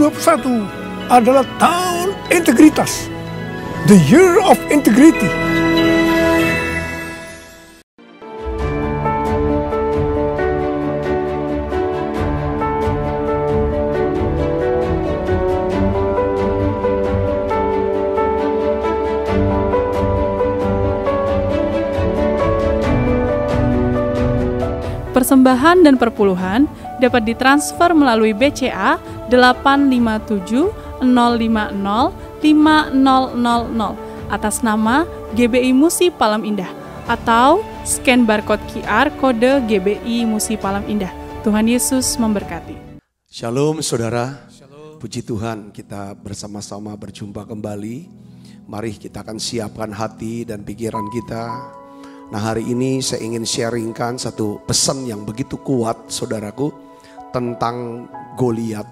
2021 adalah tahun integritas. The Year of Integrity. Persembahan dan perpuluhan dapat ditransfer melalui BCA 857 050 5000 atas nama GBI Musi Palam Indah atau scan barcode QR kode GBI Musi Palam Indah. Tuhan Yesus memberkati. Shalom saudara, puji Tuhan kita bersama-sama berjumpa kembali. Mari kita akan siapkan hati dan pikiran kita. Nah, hari ini saya ingin sharingkan satu pesan yang begitu kuat saudaraku tentang Goliat.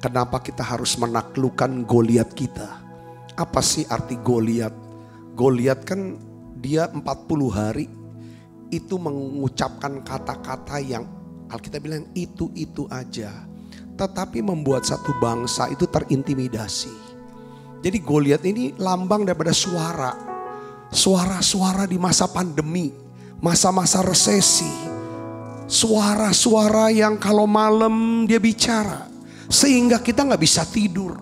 Kenapa kita harus menaklukkan Goliat kita? Apa sih arti Goliat? Goliat kan dia 40 hari itu mengucapkan kata-kata yang Alkitab bilang itu aja. Tetapi membuat satu bangsa itu terintimidasi. Jadi Goliat ini lambang daripada suara. Suara-suara di masa pandemi, masa-masa resesi. Suara-suara yang kalau malam dia bicara sehingga kita gak bisa tidur.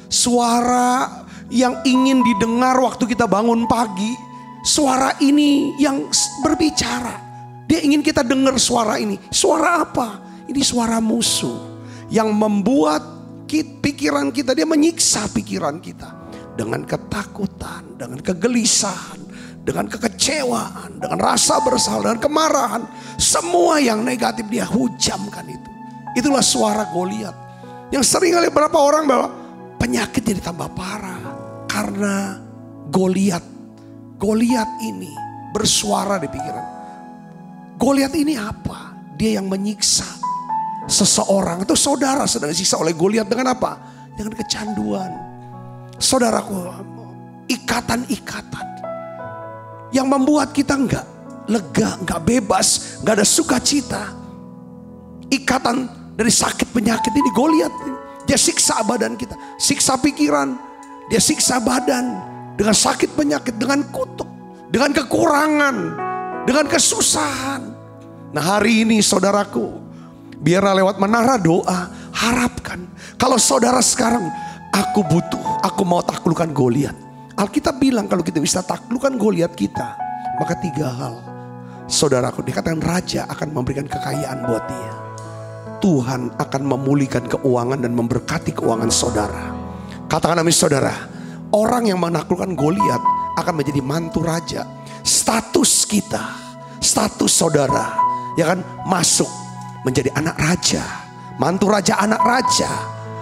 Suara yang ingin didengar waktu kita bangun pagi. Suara ini yang berbicara. Dia ingin kita dengar suara ini. Suara apa? Ini suara musuh yang membuat pikiran kita, dia menyiksa pikiran kita. Dengan ketakutan, dengan kegelisahan, dengan kekecewaan, dengan rasa bersalah, dengan kemarahan. Semua yang negatif dia hujamkan itu. Itulah suara Goliat. Yang sering kali beberapa orang bahwa penyakit jadi tambah parah. Karena Goliat ini bersuara di pikiran. Goliat ini apa? Dia yang menyiksa seseorang atau saudara sedang disiksa oleh Goliat dengan apa? Dengan kecanduan. Saudaraku, ikatan-ikatan yang membuat kita enggak lega, enggak bebas, enggak ada sukacita. Ikatan dari sakit penyakit ini Goliat. Dia siksa badan kita, siksa pikiran, dia siksa badan dengan sakit penyakit, dengan kutuk, dengan kekurangan, dengan kesusahan. Nah, hari ini saudaraku, biarlah lewat menara doa, harapkan kalau saudara sekarang aku mau taklukkan Goliat. Alkitab bilang kalau kita bisa taklukkan Goliat kita, maka 3 hal. Saudaraku, dikatakan raja akan memberikan kekayaan buat dia. Tuhan akan memulihkan keuangan dan memberkati keuangan saudara. Katakan amin saudara. Orang yang menaklukkan Goliat akan menjadi mantu raja. Status kita, status saudara, ya kan, masuk menjadi anak raja, mantu raja, anak raja.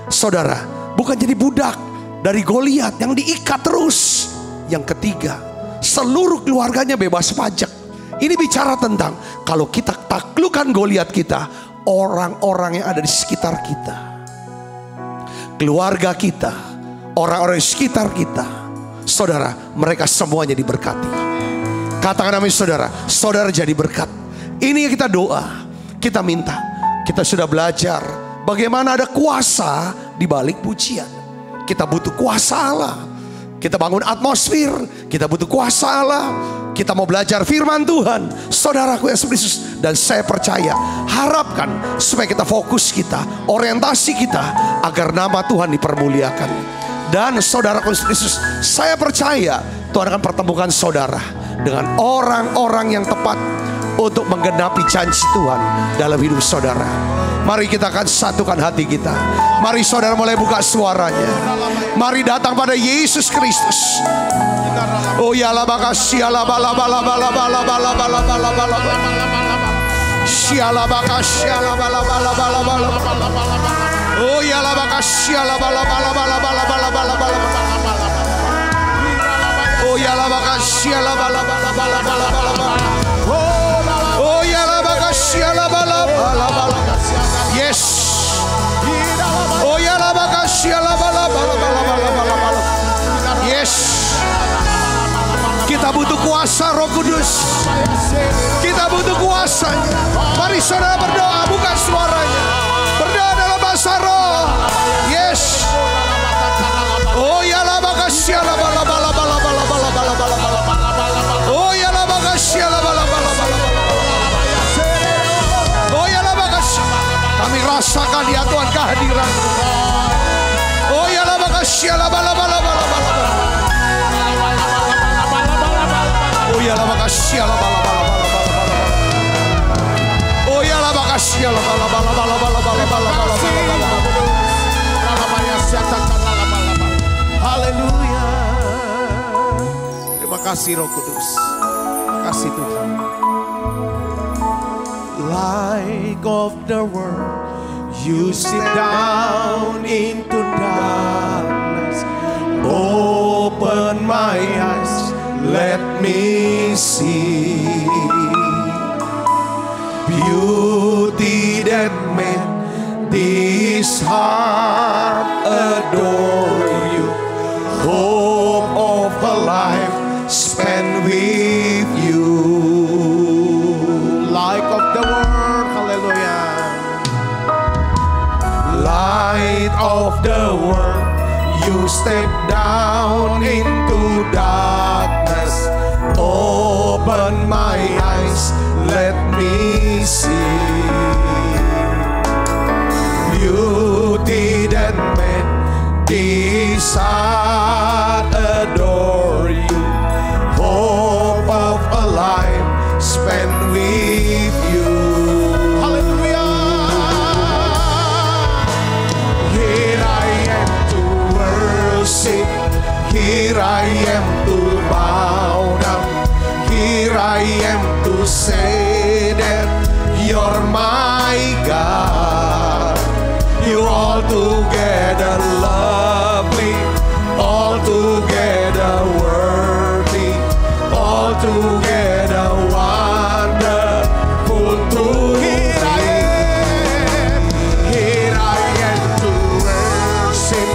Saudara, bukan jadi budak dari Goliat yang diikat terus. Yang ketiga, seluruh keluarganya bebas pajak. Ini bicara tentang kalau kita taklukkan Goliat kita, orang-orang yang ada di sekitar kita, keluarga kita, orang-orang di sekitar kita, saudara, mereka semuanya diberkati. Katakan amin saudara. Saudara jadi berkat. Ini yang kita doa, kita minta. Kita sudah belajar bagaimana ada kuasa di balik pujian. Kita butuh kuasa Allah. Kita bangun atmosfer, kita butuh kuasa Allah. Kita mau belajar firman Tuhan. Saudaraku Yesus Kristus, dan saya percaya, harapkan supaya kita fokus kita, orientasi kita, agar nama Tuhan dipermuliakan. Dan saudaraku Yesus Kristus, saya percaya Tuhan akan pertemukan saudara dengan orang-orang yang tepat untuk menggenapi janji Tuhan dalam hidup saudara. Mari kita akan satukan hati kita. Mari saudara mulai buka suaranya. Mari datang pada Yesus Kristus. Oh ya la bakasya la bala bala bala bala bala bala bala bala. Syala bakasya la bala bala bala bala. Oh ya la bakasya la bala bala bala bala bala bala bala. Oh ya la bakasya la bala bala bala bala bala. Oh ya la bakasya la bala bala bala. Yes. Oh ya la bakasya la bala bala bala bala bala. Yes. Kita butuh kuasa Roh Kudus. Kita butuh kuasanya. Mari saudara berdoa, buka suaranya. Berdoa dalam bahasa roh. Yes. rasakan ya Tuhan kehadiran Tuhan. Oh ya la makasih la bala bala bala bala. Oh ya la makasih la bala bala bala bala. Oh ya la makasih la bala bala bala bala bala bala bala. Haleluya. Terima kasih Roh Kudus. Terima kasih Tuhan. Light of the world, you sit down into darkness. Open my eyes, let me see beauty that made this heart adore you. Hope of a life spent with you. Light of the world, hallelujah. Light of the world, you step down into darkness. Open my eyes, let me see beauty that made this heart adore you. Hope of a life spent with you. Hallelujah. Here I am to worship. Here I am to bow down. Here I am to say that you're my God. You're altogether lovely, altogether worthy, altogether wonderful to me. Here I am to worship.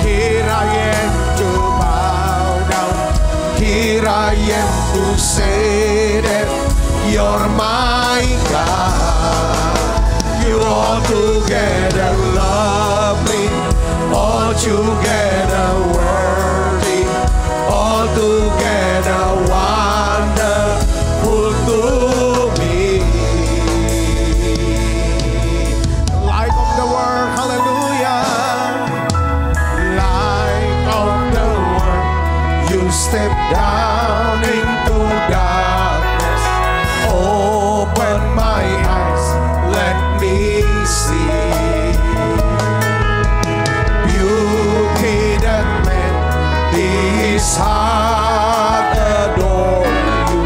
Here I am to bow down. Here I am to say that you're my God. You're altogether lovely, altogether worthy, altogether wonderful to me. Light of the world, hallelujah. Light of the world, you step down into darkness. Open my eyes, let me see beauty that made this heart adore you.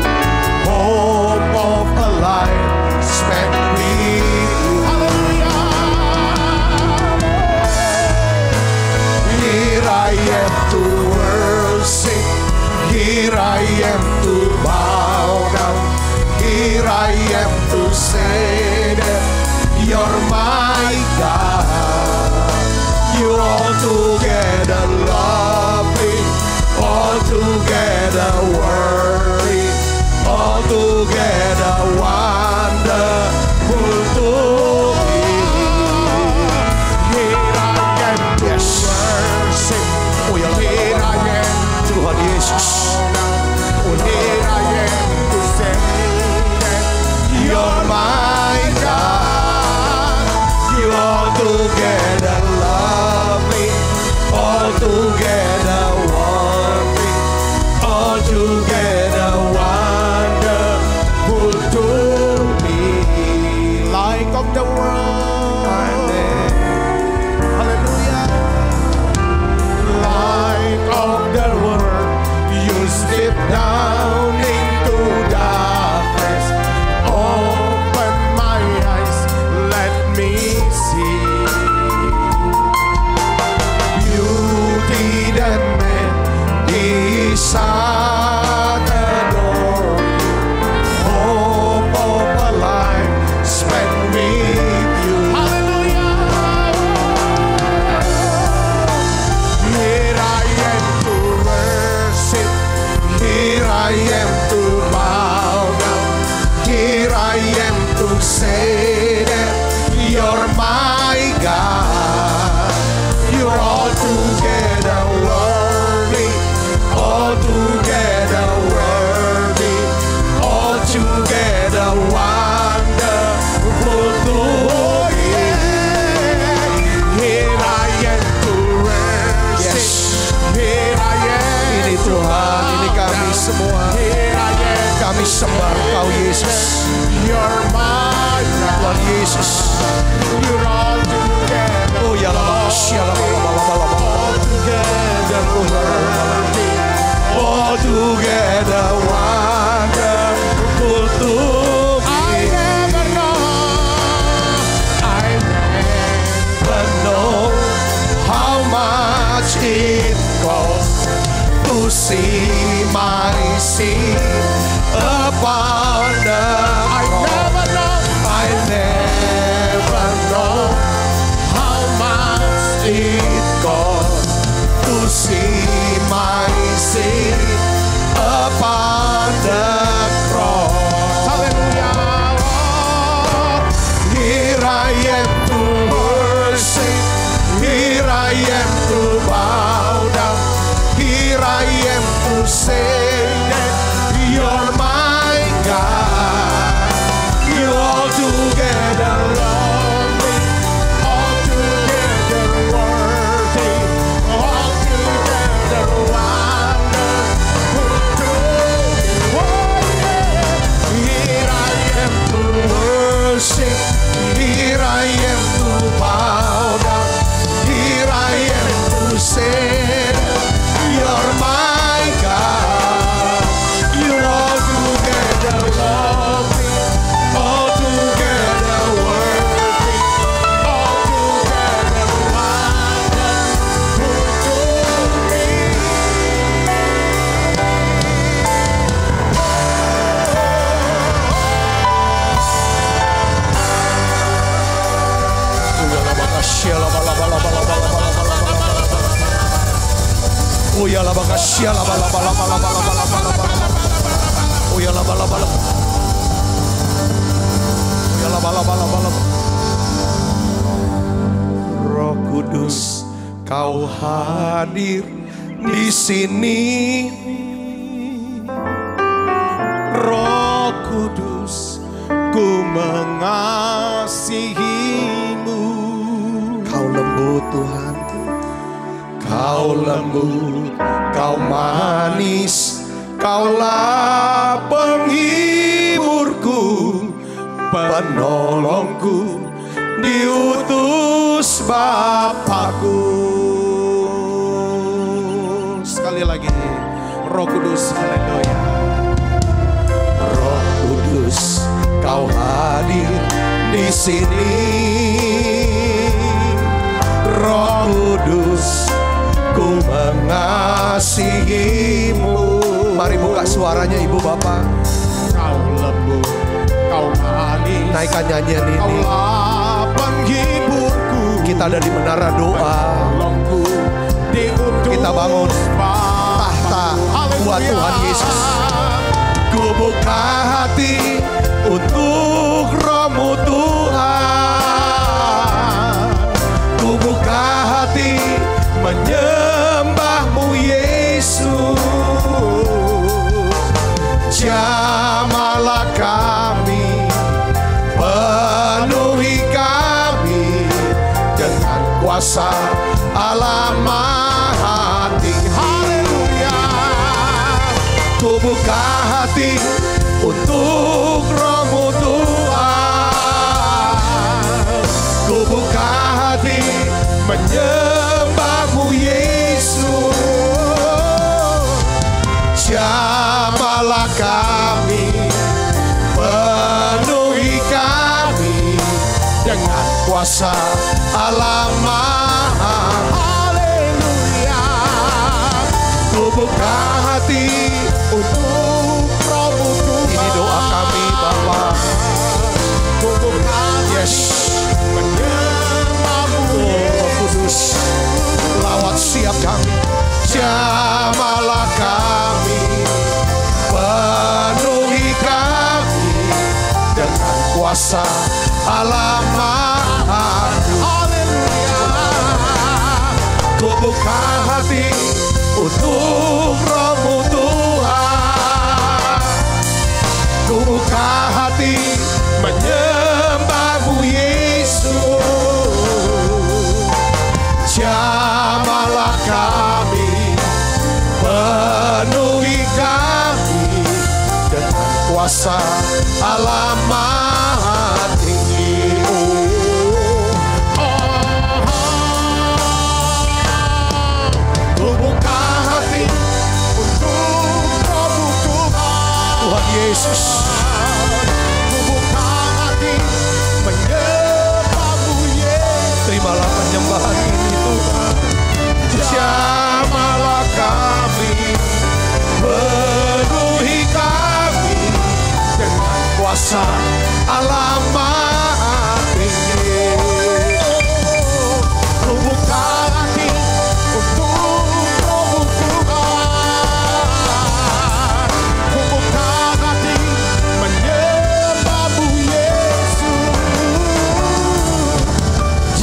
Hope of a life spent with you. Hallelujah. Here I am to worship. Here Roh Kudus, Kau hadir di sini. Roh Kudus, ku mengasihimu. Kau lembut Tuhan, Kau lembut, Kau manis, Kaulah penghiburku, penolongku, diutus Bapakku. Sekali lagi, Roh Kudus, haleluya. Roh Kudus, Kau hadir di sini. Roh Kudus, ku mengasihimu. Mari buka suaranya ibu bapak. Kau lembut, Kau manis, naikkan nyanyian ini. Kaulah penghiburku, kita ada di menara doa. Kita bangun tahta buat Tuhan Yesus. Ku buka hati untuk Roh-Mu Tuhan. Ku buka hati menyembah-Mu Yesus. Jamahlah kami, penuhi kami dengan kuasa Allah Maha Tinggi. Haleluya. Ku buka hati untuk Roh-Mu Tuhan. Ku buka hati menyembah-Mu Yesus. Jamahlah kami, penuhi kami dengan kuasa Allah Maha. Haleluya. Ku buka hati untuk Roh-Mu Tuhan. Ini doa kami Bapa. Ku buka hati menyembah-Mu Roh Kudus. Lawat siap kami. Jamahlah kami, penuhi kami dengan kuasa Allah Maha. Haleluya. Ku buka hati untuk Roh-Mu Tuhan. Ku buka hati menyembah-Mu Yesus. Jamahlah kami, penuhi kami dengan kuasa Allah Maha Tinggi. Ku buka hati untuk Roh-Mu Tuhan. Tuhan Yesus. Ku buka hati menyembah-Mu Yesus. Terimalah penyembahan ini Tuhan. Jamahlah kami, penuhi kami dengan kuasa Allah Maha Tinggi. Ku buka hati untuk Roh-Mu Tuhan. Ku buka hati menyembah-Mu Yesus.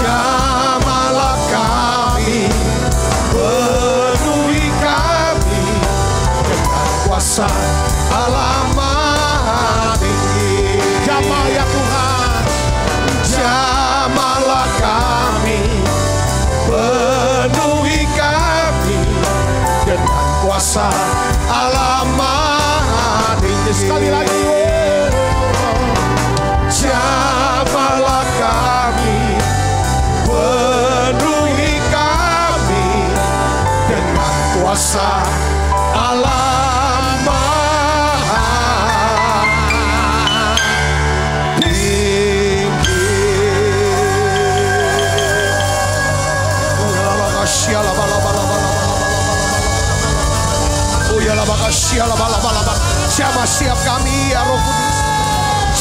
Jamahlah kami, penuhi kami dengan kuasa Allah Maha Tinggi. Jamah ya Tuhan. Jamahlah kami, penuhi kami dengan kuasa Allah Maha Tinggi. Sekali lagi. Jamahlah kami, penuhi kami dengan kuasa Allah Maha Tinggi. Jamah siap kami ya Roh Kudus.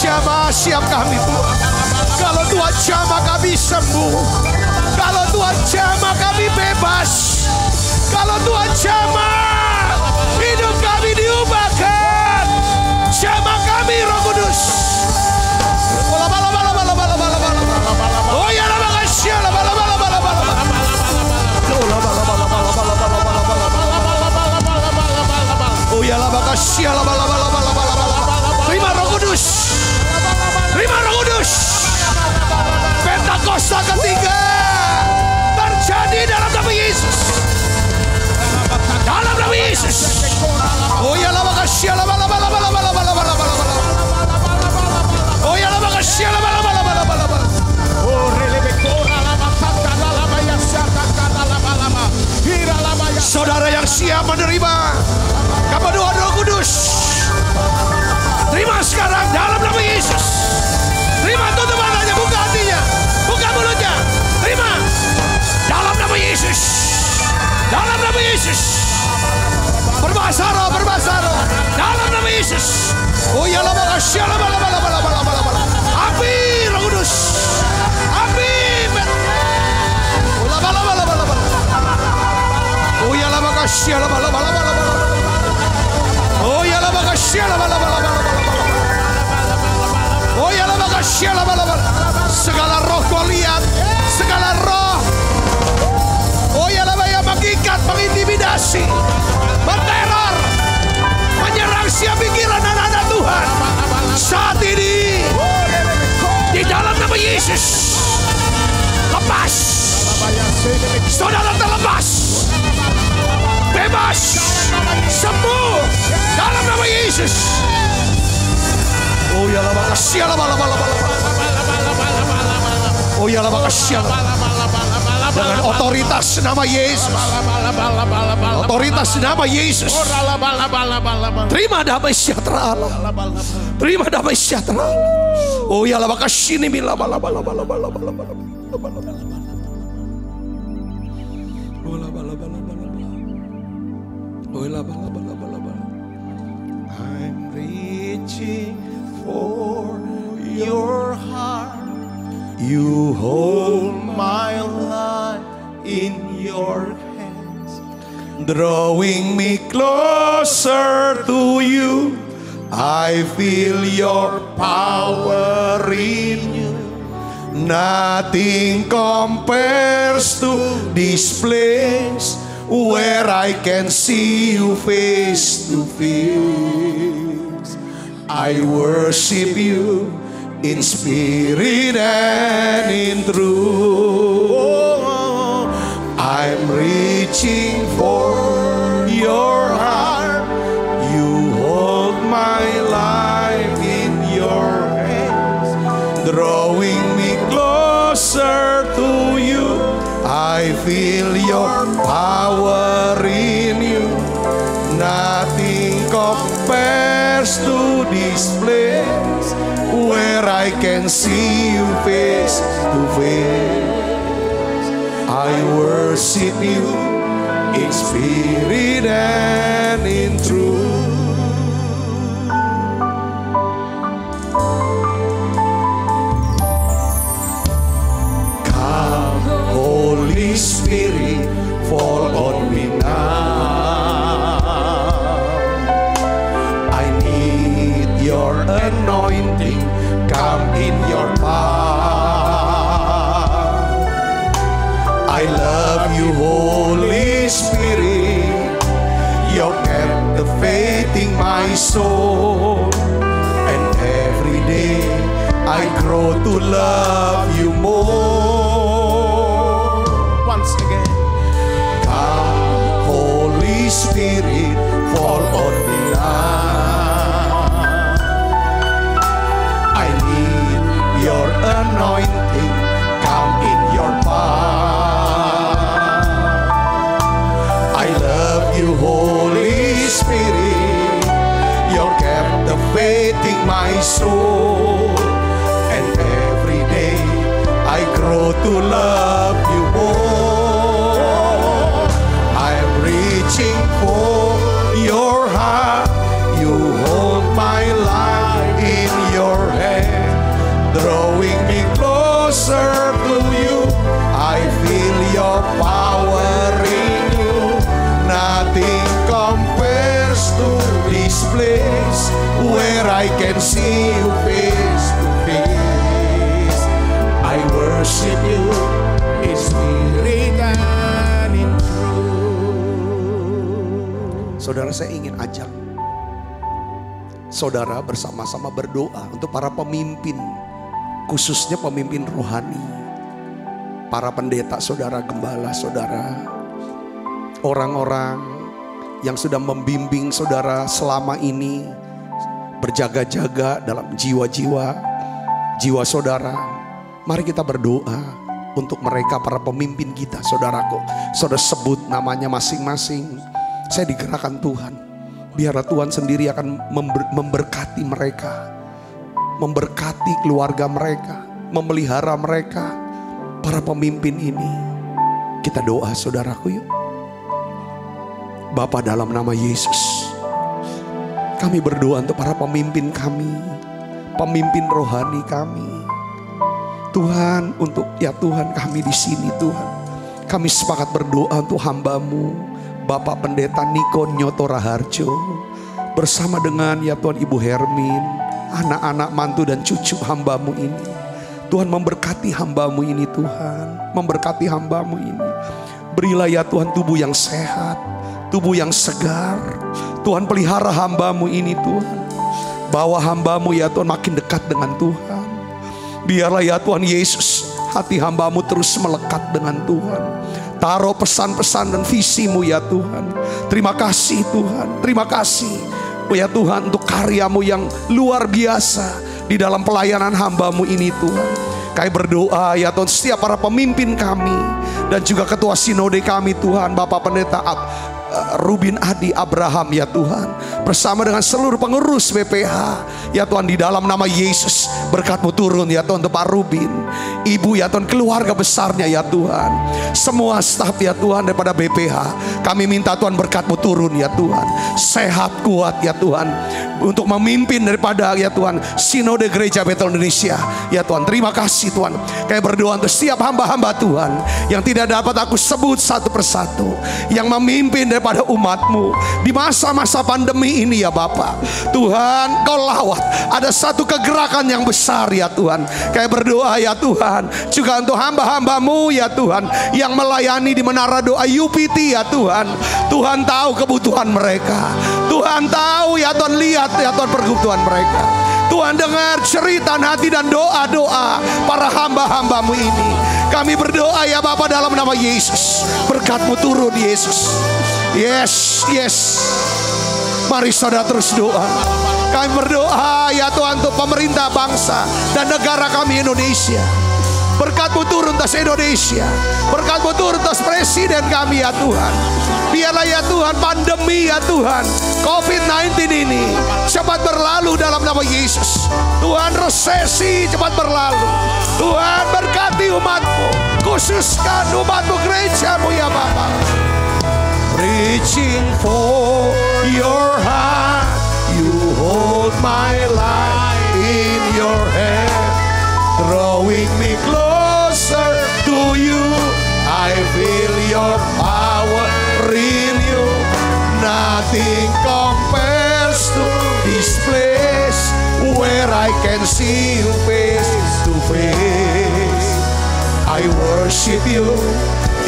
Jamah siap kami Tuhan. Kalau Tuhan jamah kami sembuh. Tuhan jamah kami bebas. Kalau Tuhan jamah, hidup kami diubahkan. Jamah kami Roh Kudus. Oh ya la makasih la bala bala bala bala. Oh ya la makasih la bala bala bala bala. Terima Roh Kudus. Terima Roh Kudus. Pentakosta ketiga terjadi dalam nama Yesus. Dalam nama Yesus. Oh ya la makasih la bala bala bala bala bala bala bala. Oh ya la makasih la bala bala bala bala bala. Oh relebekora la makata la baya syata kata la bala. Saudara yang siap menerima kepenuhan Roh Kudus, terima sekarang dalam nama Yesus. Terima, tutup matanya, buka hatinya, buka mulutnya. Terima dalam nama Yesus. Dalam nama Yesus. Berbahasa roh dalam nama Yesus. Oh ya la makasih la bala bala bala bala bala. Api Roh Kudus. Api. Oh la bala bala bala bala. Oh ya la makasih la bala bala bala bala. Oh ya la makasih la bala bala bala bala. Oh ya la makasih la bala bala. Segala roh Goliat, segala roh, oh ya la yang mengikat, mengintimidasi, berteror, menyerang siap pikiran anak-anak Tuhan. Saat ini di dalam nama Yesus lepas. Saudara terlepas, bebas, sembuh dalam nama Yesus. Oh ya la makasih la bala bala bala. Oh ya la makasih dengan otoritas nama Yesus. Otoritas nama Yesus. Terima damai sejahtera Allah. Terima damai sejahtera Allah. Oh ya la makasih ni bila bala bala bala bala bala bala. Oh la bala bala bala bala. Oh la bala bala bala bala. I'm reaching for your heart. You hold my life in your hands, drawing me closer to you. I feel your power in you. Nothing compares to this place where I can see you face to face. I worship you in spirit and in truth. I'm reaching for your heart. You hold my life in your hands, drawing me closer to you. I feel your power in you. Nothing compares to this place where I can see you face to face. I worship you in spirit and in truth. Come, Holy Spirit, fall on me now. I need your anointing. Come in your power. I love you, Holy Spirit. You're captivating my soul, and every day I grow to love you more. Once again, come, Holy Spirit, fall on me now. Your anointing, come in your power. I love you, Holy Spirit. You're captivating my soul, and every day I grow to love you more. I'm reaching for your heart. You hold my life in your hand, drawing me closer to you. I feel your where I can see you face to face. I worship you in spirit and in truth. Saudara, saya ingin ajak saudara bersama-sama berdoa untuk para pemimpin, khususnya pemimpin rohani, para pendeta saudara, gembala saudara, orang-orang yang sudah membimbing saudara selama ini, berjaga-jaga dalam jiwa-jiwa saudara. Mari kita berdoa untuk mereka, para pemimpin kita, saudaraku. Saudara sebut namanya masing-masing. Saya digerakkan Tuhan, biarlah Tuhan sendiri akan memberkati mereka, memberkati keluarga mereka, memelihara mereka, para pemimpin ini. Kita doa saudaraku yuk. Bapa, dalam nama Yesus, kami berdoa untuk para pemimpin kami, pemimpin rohani kami. Tuhan, untuk ya Tuhan kami di sini Tuhan, kami sepakat berdoa untuk hamba-Mu Bapak Pendeta Niko Nyoto Raharjo, bersama dengan ya Tuhan Ibu Hermin, anak-anak, mantu dan cucu hamba-Mu ini. Tuhan memberkati hamba-Mu ini Tuhan, memberkati hamba-Mu ini. Berilah ya Tuhan tubuh yang sehat, tubuh yang segar. Tuhan pelihara hamba-Mu ini Tuhan. Bawa hamba-Mu ya Tuhan makin dekat dengan Tuhan. Biarlah ya Tuhan Yesus, hati hamba-Mu terus melekat dengan Tuhan. Taruh pesan-pesan dan visi-Mu ya Tuhan. Terima kasih Tuhan, terima kasih ya Tuhan untuk karya-Mu yang luar biasa di dalam pelayanan hamba-Mu ini Tuhan. Kami berdoa ya Tuhan, setiap para pemimpin kami dan juga ketua sinode kami Tuhan, Bapak Pendeta Rubin Adi Abraham ya Tuhan, bersama dengan seluruh pengurus BPH ya Tuhan, di dalam nama Yesus berkat-Mu turun ya Tuhan untuk Pak Rubin, Ibu ya Tuhan, keluarga besarnya ya Tuhan, semua staf ya Tuhan daripada BPH. Kami minta Tuhan berkat-Mu turun ya Tuhan, sehat kuat ya Tuhan, untuk memimpin daripada ya Tuhan Sinode Gereja Betel Indonesia ya Tuhan. Terima kasih Tuhan. Kami berdoa untuk setiap hamba-hamba Tuhan yang tidak dapat aku sebut satu persatu, yang memimpin daripada umat-Mu di masa-masa pandemi ini ya Bapa. Tuhan, Kau lawat, ada satu kegerakan yang besar ya Tuhan. Kami berdoa ya Tuhan, juga untuk hamba-hamba-Mu ya Tuhan, yang melayani di menara doa UPT ya Tuhan. Tuhan tahu kebutuhan mereka, Tuhan tahu ya Tuhan, lihat ya Tuhan perkebutuhan mereka. Tuhan dengar cerita hati dan doa-doa para hamba-hamba-Mu ini. Kami berdoa ya Bapa dalam nama Yesus, berkat-Mu turun Yesus. Yes, yes. Mari saudara terus doa. Kami berdoa ya Tuhan untuk pemerintah bangsa dan negara kami Indonesia. Berkat-Mu turun atas Indonesia, berkat-Mu turun atas presiden kami ya Tuhan. Biarlah ya Tuhan pandemi ya Tuhan COVID-19 ini cepat berlalu dalam nama Yesus. Tuhan, resesi cepat berlalu. Tuhan, berkati umat-Mu, khususkan umat-Mu, gereja-Mu ya Bapa. Reaching for your heart, you hold my life in your hand, drawing me closer to you. I feel your power in you. Nothing compares to this place where I can see you face to face. I worship you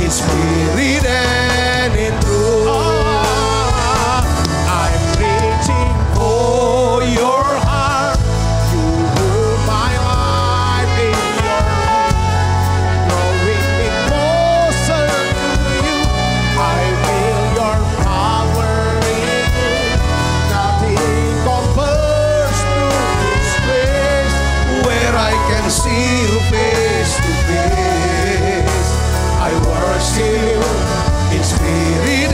in spirit and in truth. I'm reaching for your heart. You hold my life in your hand, drawing me closer to you. I feel your power in you. Nothing compares to this place where I can see you face to face. I worship you in spirit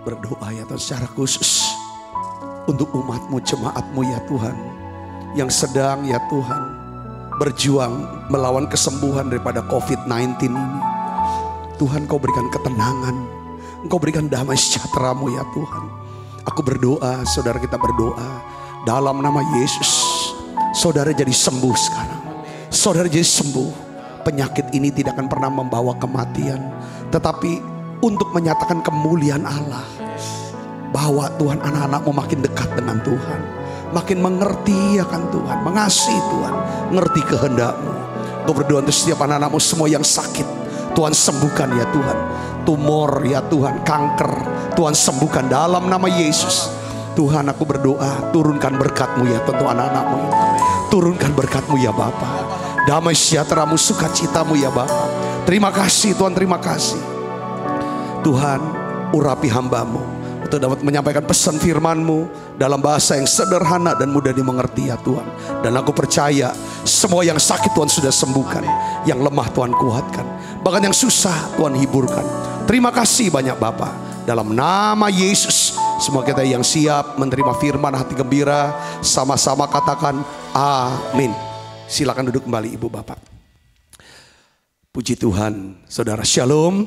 Berdoa ya Tuhan secara khusus untuk umat-Mu, jemaat-Mu ya Tuhan, yang sedang ya Tuhan berjuang melawan kesembuhan daripada COVID-19 ini. Tuhan, Kau berikan ketenangan, Engkau berikan damai sejahtera-Mu ya Tuhan. Aku berdoa, saudara kita berdoa dalam nama Yesus, saudara jadi sembuh sekarang. Saudara jadi sembuh. Penyakit ini tidak akan pernah membawa kematian, tetapi untuk menyatakan kemuliaan Allah, bahwa Tuhan anak-anak-Mu makin dekat dengan Tuhan, makin mengerti akan Tuhan, mengasihi Tuhan, ngerti kehendak-Mu. Aku berdoa untuk setiap anak-anak-Mu semua yang sakit, Tuhan sembuhkan ya Tuhan. Tumor ya Tuhan, kanker, Tuhan sembuhkan dalam nama Yesus. Tuhan, aku berdoa, turunkan berkat-Mu ya untuk anak-anak-Mu ini. Turunkan berkat-Mu ya Bapa, damai sejahtera-Mu, sukacita-Mu ya Bapa. Terima kasih Tuhan, terima kasih Tuhan. Urapi hamba-Mu untuk dapat menyampaikan pesan firman-Mu dalam bahasa yang sederhana dan mudah dimengerti ya Tuhan. Dan aku percaya semua yang sakit Tuhan sudah sembuhkan, yang lemah Tuhan kuatkan, bahkan yang susah Tuhan hiburkan. Terima kasih banyak Bapa. Dalam nama Yesus, semua kita yang siap menerima firman hati gembira, sama-sama katakan amin. Silakan duduk kembali Ibu Bapak. Puji Tuhan, saudara, shalom.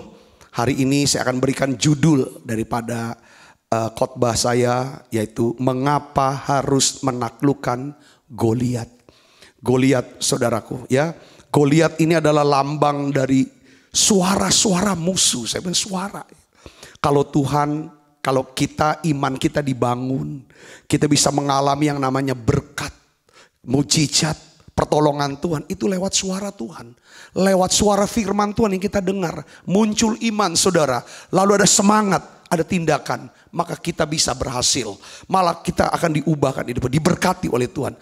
Hari ini saya akan berikan judul daripada khotbah saya, yaitu mengapa harus menaklukkan Goliat. Goliat, saudaraku, ya. Goliat ini adalah lambang dari suara-suara musuh. Saya bilang suara. Kalau Tuhan, kalau kita, iman kita dibangun, kita bisa mengalami yang namanya berkat, mujizat, pertolongan Tuhan. Itu lewat suara Tuhan, lewat suara firman Tuhan yang kita dengar. Muncul iman saudara, lalu ada semangat, ada tindakan, maka kita bisa berhasil. Malah kita akan diubahkan, diberkati oleh Tuhan.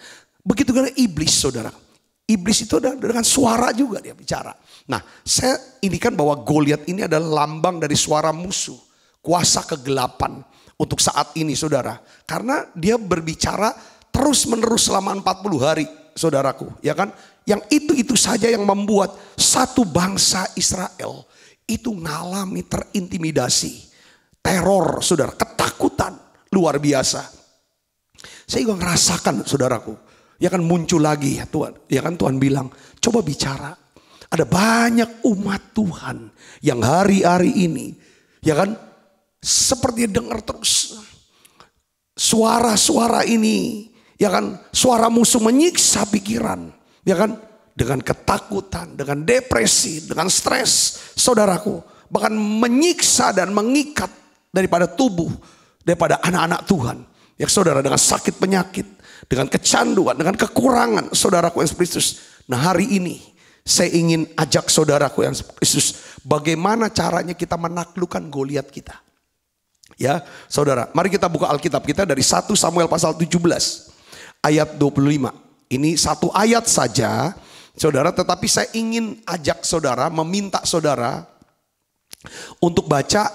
Begitu juga iblis saudara. Iblis itu dengan suara juga dia bicara. Nah, saya indikan bahwa Goliat ini adalah lambang dari suara musuh, kuasa kegelapan untuk saat ini saudara. Karena dia berbicara terus menerus selama 40 hari saudaraku, ya kan? Yang itu saja yang membuat satu bangsa Israel itu mengalami terintimidasi, teror saudara, ketakutan luar biasa. Saya juga ngerasakan saudaraku, ya kan, muncul lagi ya Tuhan. Ya kan, Tuhan bilang, coba bicara. Ada banyak umat Tuhan yang hari-hari ini, ya kan, seperti dengar terus suara-suara ini, ya kan, suara musuh menyiksa pikiran, ya kan, dengan ketakutan, dengan depresi, dengan stres, saudaraku, bahkan menyiksa dan mengikat daripada tubuh, daripada anak-anak Tuhan, ya saudara, dengan sakit penyakit, dengan kecanduan, dengan kekurangan, saudaraku yang Kristus. Nah, hari ini saya ingin ajak saudaraku yang Kristus, bagaimana caranya kita menaklukkan Goliat kita. Ya, saudara, mari kita buka Alkitab kita dari 1 Samuel pasal 17 ayat 25. Ini satu ayat saja, saudara, tetapi saya ingin ajak saudara, meminta saudara untuk baca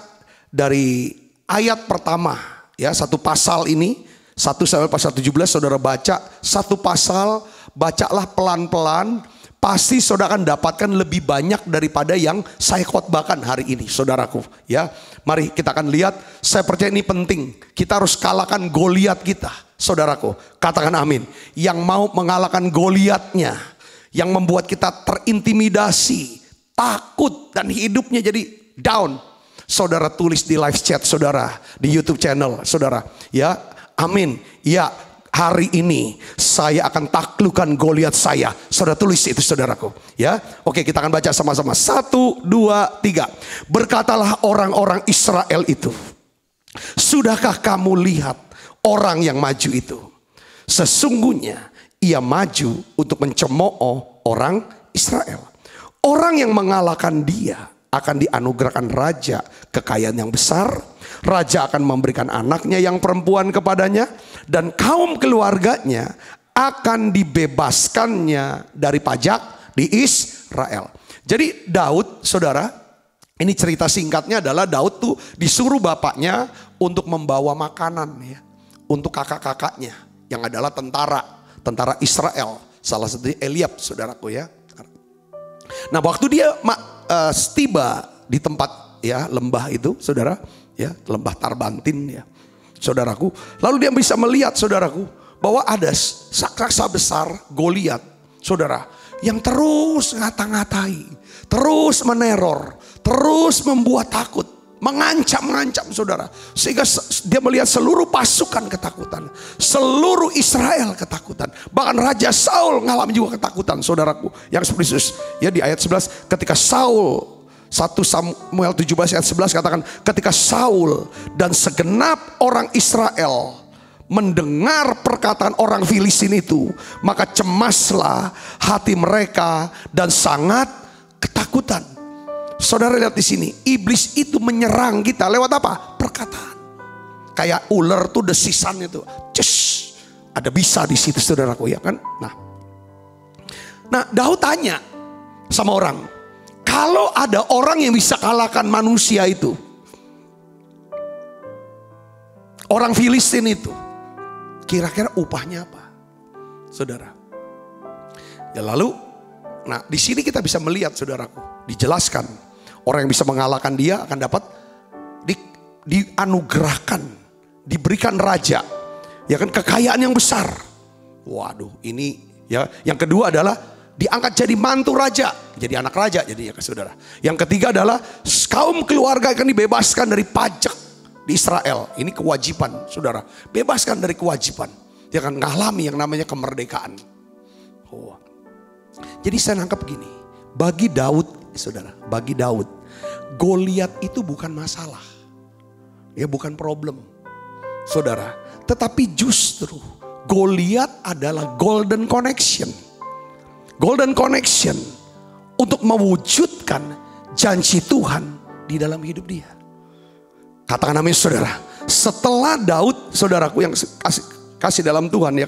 dari ayat pertama, ya, satu pasal ini, 1 Samuel pasal 17, saudara baca satu pasal, bacalah pelan-pelan. Pasti saudara akan dapatkan lebih banyak daripada yang saya khotbahkan hari ini, saudaraku. Ya, mari kita akan lihat. Saya percaya ini penting. Kita harus kalahkan Goliat kita, saudaraku. Katakan amin. Yang mau mengalahkan Goliatnya, yang membuat kita terintimidasi, takut, dan hidupnya jadi down. Saudara tulis di live chat saudara, di YouTube channel saudara. Ya, amin. Ya. Hari ini saya akan taklukkan Goliat saya. Saudara tulis itu saudaraku. Ya, oke, kita akan baca sama-sama. 1, 2, 3. Berkatalah orang-orang Israel itu, sudahkah kamu lihat orang yang maju itu? Sesungguhnya ia maju untuk mencemooh orang Israel. Orang yang mengalahkan dia akan dianugerahkan raja kekayaan yang besar. Raja akan memberikan anaknya yang perempuan kepadanya, dan kaum keluarganya akan dibebaskannya dari pajak di Israel. Jadi Daud, saudara, ini cerita singkatnya adalah Daud tuh disuruh bapaknya untuk membawa makanan ya, untuk kakak-kakaknya yang adalah tentara Israel. Salah satunya Eliab, saudaraku ya. Nah, waktu dia tiba di tempat ya lembah itu, saudara, ya, lembah Tarbantin ya, saudaraku. Lalu dia bisa melihat, saudaraku, bahwa ada raksasa besar Goliat, saudara, yang terus ngata-ngatai, terus meneror, terus membuat takut, mengancam, saudara. Sehingga dia melihat seluruh pasukan ketakutan, seluruh Israel ketakutan. Bahkan Raja Saul ngalami juga ketakutan, saudaraku. Yang seperti Yesus ya di ayat 11, ketika Saul, 1 Samuel 17 ayat 11 katakan, ketika Saul dan segenap orang Israel mendengar perkataan orang Filistin itu, maka cemaslah hati mereka dan sangat ketakutan. Saudara lihat di sini, iblis itu menyerang kita lewat apa? Perkataan. Kayak ular tuh desisan itu, ada bisa di situ, saudaraku, ya kan? Nah, Daud tanya sama orang, kalau ada orang yang bisa kalahkan manusia itu, orang Filistin itu, kira-kira upahnya apa, saudara? Ya lalu, nah di sini kita bisa melihat, saudaraku, dijelaskan orang yang bisa mengalahkan dia akan dapat dianugerahkan, diberikan raja, ya kan, kekayaan yang besar. Waduh, ini ya. Yang kedua adalah diangkat jadi mantu raja, jadi anak raja, jadi ya saudara. Yang ketiga adalah kaum keluarga akan dibebaskan dari pajak di Israel. Ini kewajiban, saudara. Bebaskan dari kewajiban. Dia akan mengalami yang namanya kemerdekaan. Jadi saya nangkap gini. Bagi Daud, saudara, bagi Daud, Goliat itu bukan masalah. Ya, bukan problem, saudara. Tetapi justru Goliat adalah golden connection. Golden connection untuk mewujudkan janji Tuhan di dalam hidup dia. Katakan amin, saudara. Setelah Daud, saudaraku, yang kasih dalam Tuhan, ya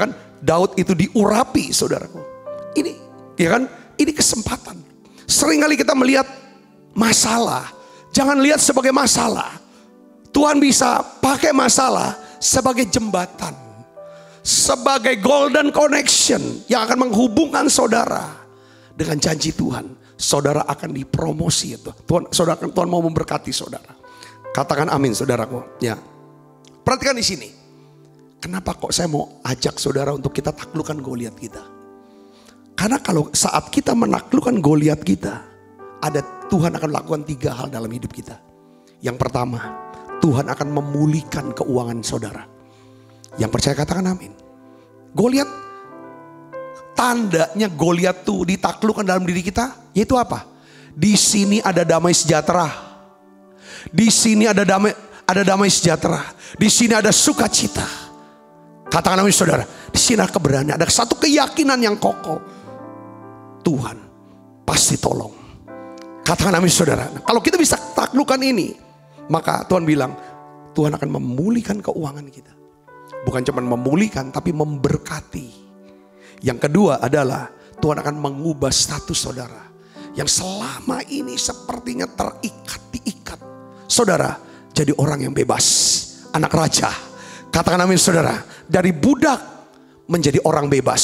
kan, Daud itu diurapi, saudaraku. Ini, ya kan, ini kesempatan. Seringkali kita melihat masalah, jangan lihat sebagai masalah. Tuhan bisa pakai masalah sebagai jembatan, sebagai golden connection yang akan menghubungkan saudara dengan janji Tuhan. Saudara akan dipromosi itu. Tuhan mau memberkati saudara. Katakan amin, saudaraku. Ya, perhatikan di sini. Kenapa kok saya mau ajak saudara untuk kita taklukkan Goliat kita? Karena kalau saat kita menaklukkan Goliat kita, ada Tuhan akan lakukan 3 hal dalam hidup kita. Yang pertama, Tuhan akan memulihkan keuangan saudara. Yang percaya katakan amin. Goliat, tandanya Goliat tuh ditaklukkan dalam diri kita, yaitu apa? Di sini ada damai sejahtera. Di sini ada damai sejahtera. Di sini ada sukacita. Katakan amin, saudara. Di sini ada keberanian, ada satu keyakinan yang kokoh. Tuhan pasti tolong. Katakan amin, saudara. Nah, kalau kita bisa taklukkan ini, maka Tuhan bilang, Tuhan akan memulihkan keuangan kita. Bukan cuma memulihkan, tapi memberkati. Yang kedua adalah Tuhan akan mengubah status saudara yang selama ini sepertinya diikat. Saudara jadi orang yang bebas, anak raja. Katakan amin, saudara. Dari budak menjadi orang bebas,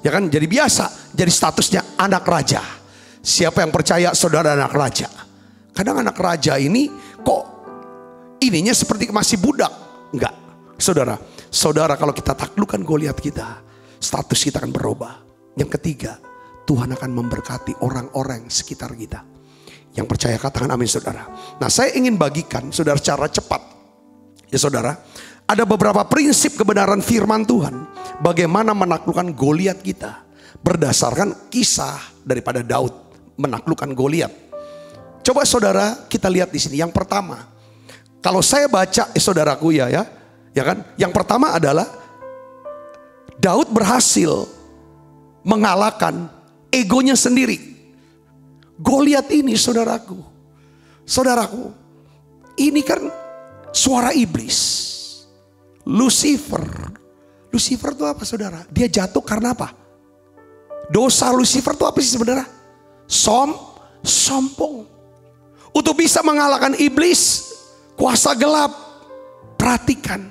ya kan? Jadi biasa, jadi statusnya anak raja. Siapa yang percaya saudara anak raja? Kadang anak raja ini kok ininya seperti masih budak. Enggak, saudara kalau kita taklukkan Goliat kita, status kita akan berubah. Yang ketiga, Tuhan akan memberkati orang-orang sekitar kita. Yang percaya katakan amin, saudara. Nah, saya ingin bagikan saudara secara cepat, ya saudara, ada beberapa prinsip kebenaran firman Tuhan bagaimana menaklukkan Goliat kita berdasarkan kisah daripada Daud menaklukkan Goliat. Coba saudara kita lihat di sini. Yang pertama, kalau saya baca saudaraku ya kan, yang pertama adalah Daud berhasil mengalahkan egonya sendiri. Goliat ini saudaraku, ini kan suara iblis, Lucifer itu apa, saudara? Dia jatuh karena apa? Dosa Lucifer itu apa sih sebenarnya? Sombong. Untuk bisa mengalahkan iblis, kuasa gelap, perhatikan,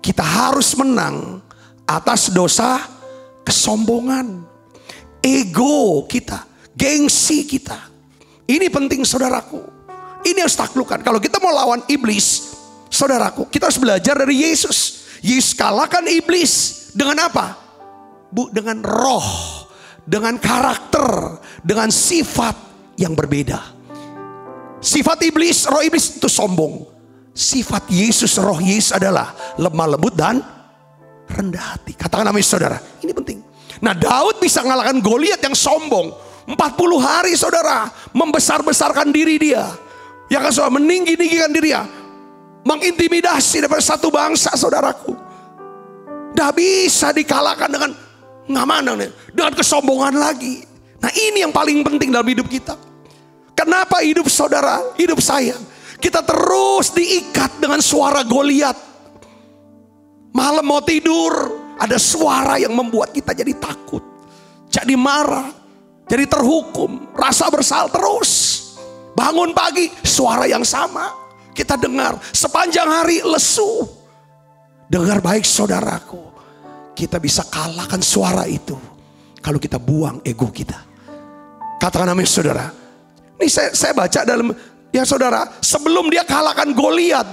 kita harus menang atas dosa kesombongan, ego kita, gengsi kita. Ini penting, saudaraku. Ini harus taklukkan. Kalau kita mau lawan iblis, saudaraku, kita harus belajar dari Yesus. Yesus kalahkan iblis dengan apa? Dengan roh, dengan karakter, dengan sifat yang berbeda. Sifat iblis, roh iblis itu sombong. Sifat Yesus, roh Yesus adalah lemah lembut dan rendah hati. Katakan amin saudara. Ini penting. Nah, Daud bisa mengalahkan Goliat yang sombong. 40 hari saudara membesar-besarkan diri dia. Ya kan saudara, meninggi-ninggikan diri dia. Mengintimidasi daripada satu bangsa saudaraku. Tidak bisa dikalahkan dengan ngamanan, dengan kesombongan lagi. Nah, ini yang paling penting dalam hidup kita. Kenapa hidup saudara, hidup saya, kita terus diikat dengan suara Goliat. Malam mau tidur, ada suara yang membuat kita jadi takut, jadi marah, jadi terhukum, rasa bersalah terus. Bangun pagi, suara yang sama kita dengar. Sepanjang hari lesu. Dengar baik saudaraku, kita bisa kalahkan suara itu kalau kita buang ego kita. Katakan amin saudara. Ini saya baca dalam, ya saudara, sebelum dia kalahkan Goliat,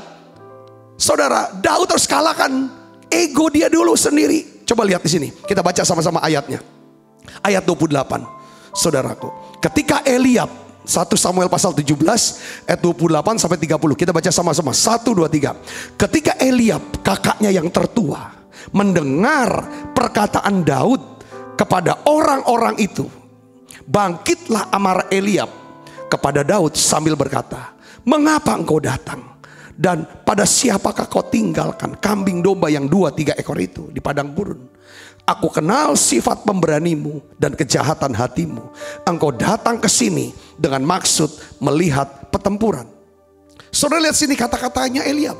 saudara, Daud harus kalahkan ego dia dulu sendiri. Coba lihat di sini, kita baca sama-sama ayatnya. Ayat 28, saudaraku. Ketika Eliab, 1 Samuel pasal 17 ayat 28 sampai 30. Kita baca sama-sama. 1, 2, 3. Ketika Eliab, kakaknya yang tertua, mendengar perkataan Daud kepada orang-orang itu, bangkitlah amarah Eliab kepada Daud sambil berkata, mengapa engkau datang? Dan pada siapakah kau tinggalkan kambing domba yang 2-3 ekor itu di padang gurun? Aku kenal sifat pemberanimu dan kejahatan hatimu. Engkau datang ke sini dengan maksud melihat pertempuran. Saudara lihat sini kata-katanya Eliab.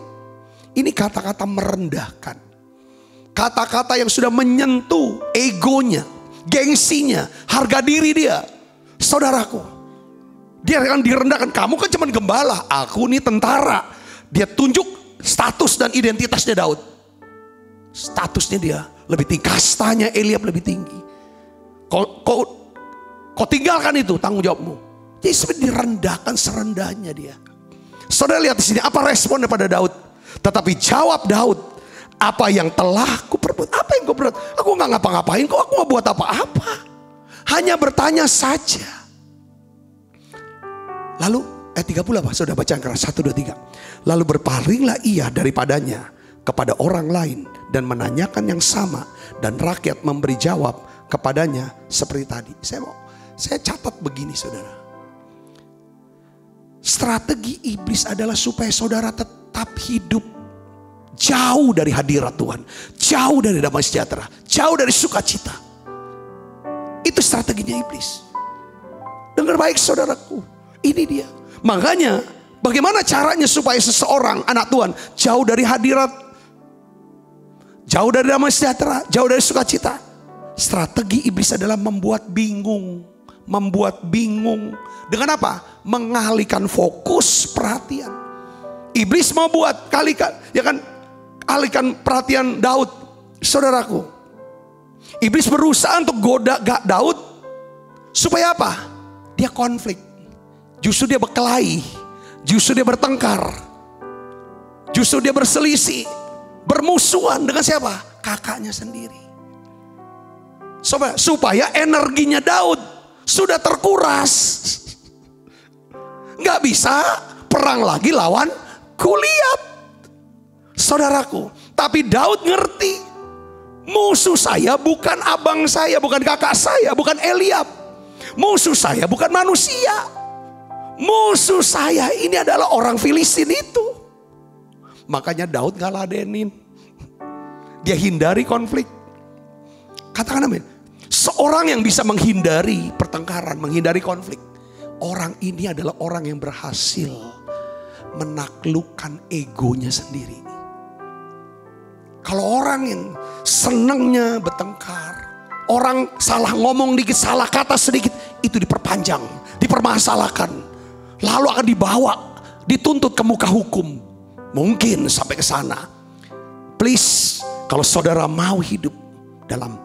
Ini kata-kata merendahkan. Kata-kata yang sudah menyentuh egonya, gengsinya, harga diri dia. Saudaraku, dia akan direndahkan. Kamu kan cuma gembala, aku nih tentara. Dia tunjuk status dan identitasnya Daud. Statusnya dia lebih tinggi, kastanya Eliab lebih tinggi. Kau tinggalkan itu tanggung jawabmu. Jadi sebenarnya direndahkan serendahnya dia. Saudara lihat di sini apa respon daripada Daud. Tetapi jawab Daud, apa yang telah aku perbuat? Apa yang kau perbuat? Aku nggak ngapa-ngapain kok, aku nggak buat apa-apa. Hanya bertanya saja. Lalu ayat 30 apa? Sudah baca keras 1, 2, 3. Lalu berpalinglah ia daripadanya kepada orang lain dan menanyakan yang sama, dan rakyat memberi jawab kepadanya seperti tadi. Saya catat begini saudara. Strategi iblis adalah supaya saudara tetap hidup jauh dari hadirat Tuhan, jauh dari damai sejahtera, jauh dari sukacita. Itu strateginya iblis. Dengar baik saudaraku, ini dia. Makanya bagaimana caranya supaya seseorang anak Tuhan jauh dari hadirat, jauh dari damai sejahtera, jauh dari sukacita? Strategi iblis adalah membuat bingung. Membuat bingung. Dengan apa? Mengalihkan fokus perhatian. Iblis mau buat alihkan perhatian Daud. Saudaraku, iblis berusaha untuk goda Daud supaya apa? Dia konflik. Justru dia berkelahi. Justru dia bertengkar. Justru dia berselisih. Bermusuhan dengan siapa? Kakaknya sendiri. Supaya energinya Daud sudah terkuras. Gak bisa perang lagi lawan Goliat. Saudaraku, tapi Daud ngerti, musuh saya bukan abang saya, bukan kakak saya, bukan Eliab. Musuh saya bukan manusia. Musuh saya ini adalah orang Filistin itu. Makanya Daud gak ladenin. Dia hindari konflik. Katakan amin. Seorang yang bisa menghindari pertengkaran, menghindari konflik, orang ini adalah orang yang berhasil menaklukkan egonya sendiri. Kalau orang yang senangnya bertengkar, orang salah ngomong dikit, salah kata sedikit, itu diperpanjang, dipermasalahkan, lalu akan dibawa, dituntut ke muka hukum, mungkin sampai ke sana. Please, kalau saudara mau hidup dalam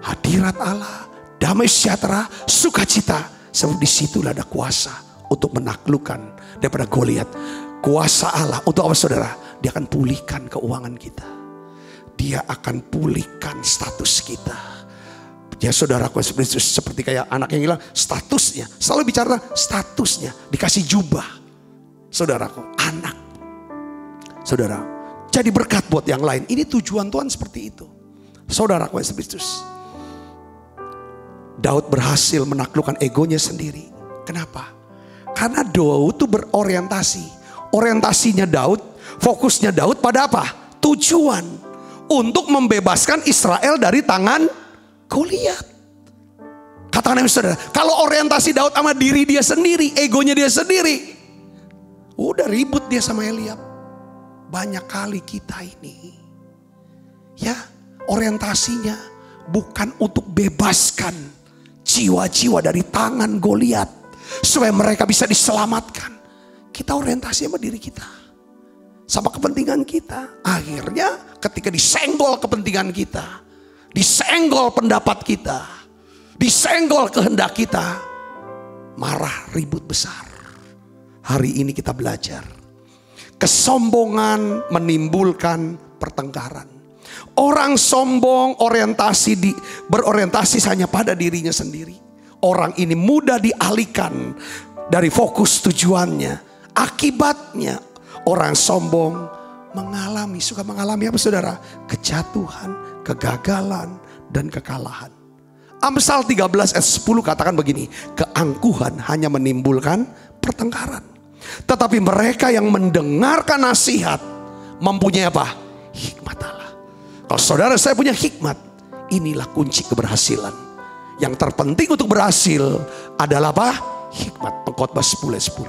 hadirat Allah, damai sejahtera, sukacita, sebab disitulah ada kuasa untuk menaklukkan daripada Goliat. Kuasa Allah untuk apa saudara? Dia akan pulihkan keuangan kita. Dia akan pulihkan status kita. Ya saudaraku, seperti kayak anak yang hilang, statusnya. Selalu bicara statusnya, dikasih jubah. Saudaraku, anak. Saudara, jadi berkat buat yang lain. Ini tujuan Tuhan seperti itu. Saudaraku Yesus Kristus. Daud berhasil menaklukkan egonya sendiri. Kenapa? Karena Daud itu berorientasi. Orientasinya Daud, fokusnya Daud pada apa? Tujuan untuk membebaskan Israel dari tangan Goliat. Katakan saudara, kalau orientasi Daud sama diri dia sendiri, egonya dia sendiri, udah ribut dia sama Eliab. Banyak kali kita ini, ya orientasinya bukan untuk bebaskan jiwa-jiwa dari tangan Goliat supaya mereka bisa diselamatkan. Kita orientasi sama diri kita, sama kepentingan kita. Akhirnya ketika disenggol kepentingan kita, disenggol pendapat kita, disenggol kehendak kita, marah, ribut besar. Hari ini kita belajar, kesombongan menimbulkan pertengkaran. Orang sombong berorientasi hanya pada dirinya sendiri. Orang ini mudah dialihkan dari fokus tujuannya. Akibatnya orang sombong suka mengalami apa saudara? Kejatuhan, kegagalan, dan kekalahan. Amsal 13 ayat 10 katakan begini, keangkuhan hanya menimbulkan pertengkaran. Tetapi mereka yang mendengarkan nasihat mempunyai apa? Hikmat Allah. Kalau saudara saya punya hikmat, inilah kunci keberhasilan. Yang terpenting untuk berhasil adalah apa? Hikmat. Pengkhotbah 10 ayat 10.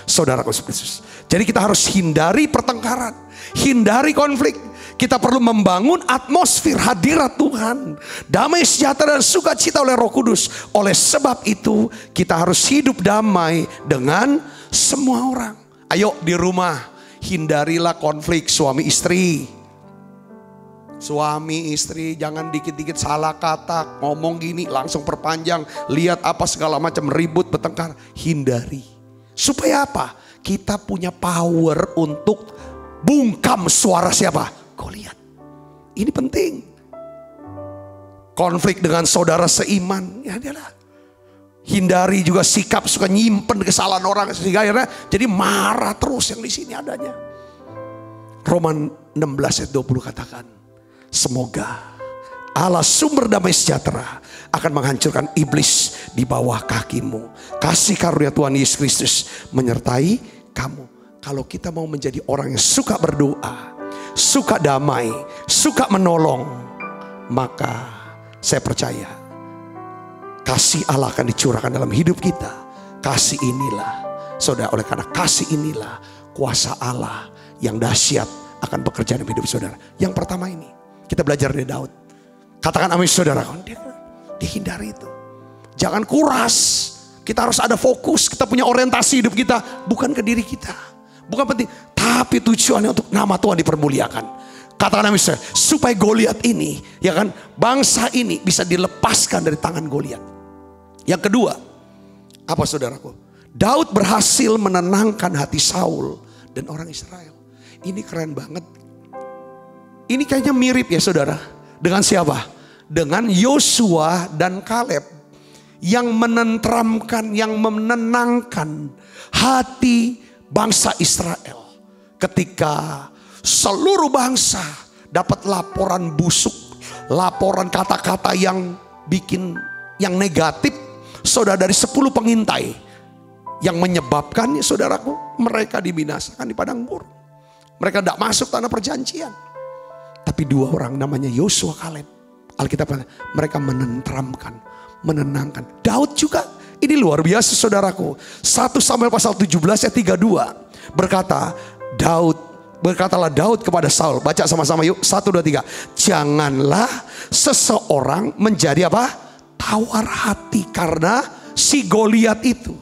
Saudara Kristus. Jadi kita harus hindari pertengkaran, hindari konflik. Kita perlu membangun atmosfer hadirat Tuhan, damai sejahtera dan sukacita oleh Roh Kudus. Oleh sebab itu kita harus hidup damai dengan semua orang. Ayo di rumah hindarilah konflik suami istri. Suami istri jangan dikit-dikit salah kata, ngomong gini langsung perpanjang, lihat apa segala macam ribut bertengkar. Hindari. Supaya apa? Kita punya power untuk bungkam suara siapa? Goliat. Ini penting. Konflik dengan saudara seiman, ya adalah hindari juga sikap suka nyimpen kesalahan orang sehingga akhirnya jadi marah terus yang di sini adanya. Roma 16 ayat 20 katakan, semoga Allah sumber damai sejahtera akan menghancurkan iblis di bawah kakimu. Kasih karunia Tuhan Yesus Kristus menyertai kamu. Kalau kita mau menjadi orang yang suka berdoa, suka damai, suka menolong, maka saya percaya kasih Allah akan dicurahkan dalam hidup kita. Kasih inilah, saudara, oleh karena kasih inilah kuasa Allah yang dahsyat akan bekerja dalam hidup saudara. Yang pertama ini, kita belajar dari Daud. Katakan amin saudara. Dihindari itu. Jangan kuras. Kita harus ada fokus. Kita punya orientasi hidup kita. Bukan ke diri kita. Bukan penting. Tapi tujuannya untuk nama Tuhan dipermuliakan. Katakan amin saudara. Supaya Goliat ini, ya kan, bangsa ini bisa dilepaskan dari tangan Goliat. Yang kedua, apa saudaraku? Daud berhasil menenangkan hati Saul dan orang Israel. Ini keren banget. Ini kayaknya mirip ya saudara. Dengan siapa? Dengan Yosua dan Kaleb. Yang menenteramkan, yang menenangkan hati bangsa Israel. Ketika seluruh bangsa dapat laporan busuk. Laporan kata-kata yang bikin, yang negatif. Saudara, dari 10 pengintai. Yang menyebabkan saudaraku, mereka dibinasakan di padang gurun. Mereka tidak masuk tanah perjanjian. Tapi 2 orang namanya Yosua Kaleb. Alkitab mereka menenteramkan, menenangkan. Daud juga, ini luar biasa saudaraku. 1 Samuel pasal 17 ayat 32 berkata, berkatalah Daud kepada Saul. Baca sama-sama yuk, 1, 2, 3. Janganlah seseorang menjadi apa? Tawar hati karena si Goliat itu.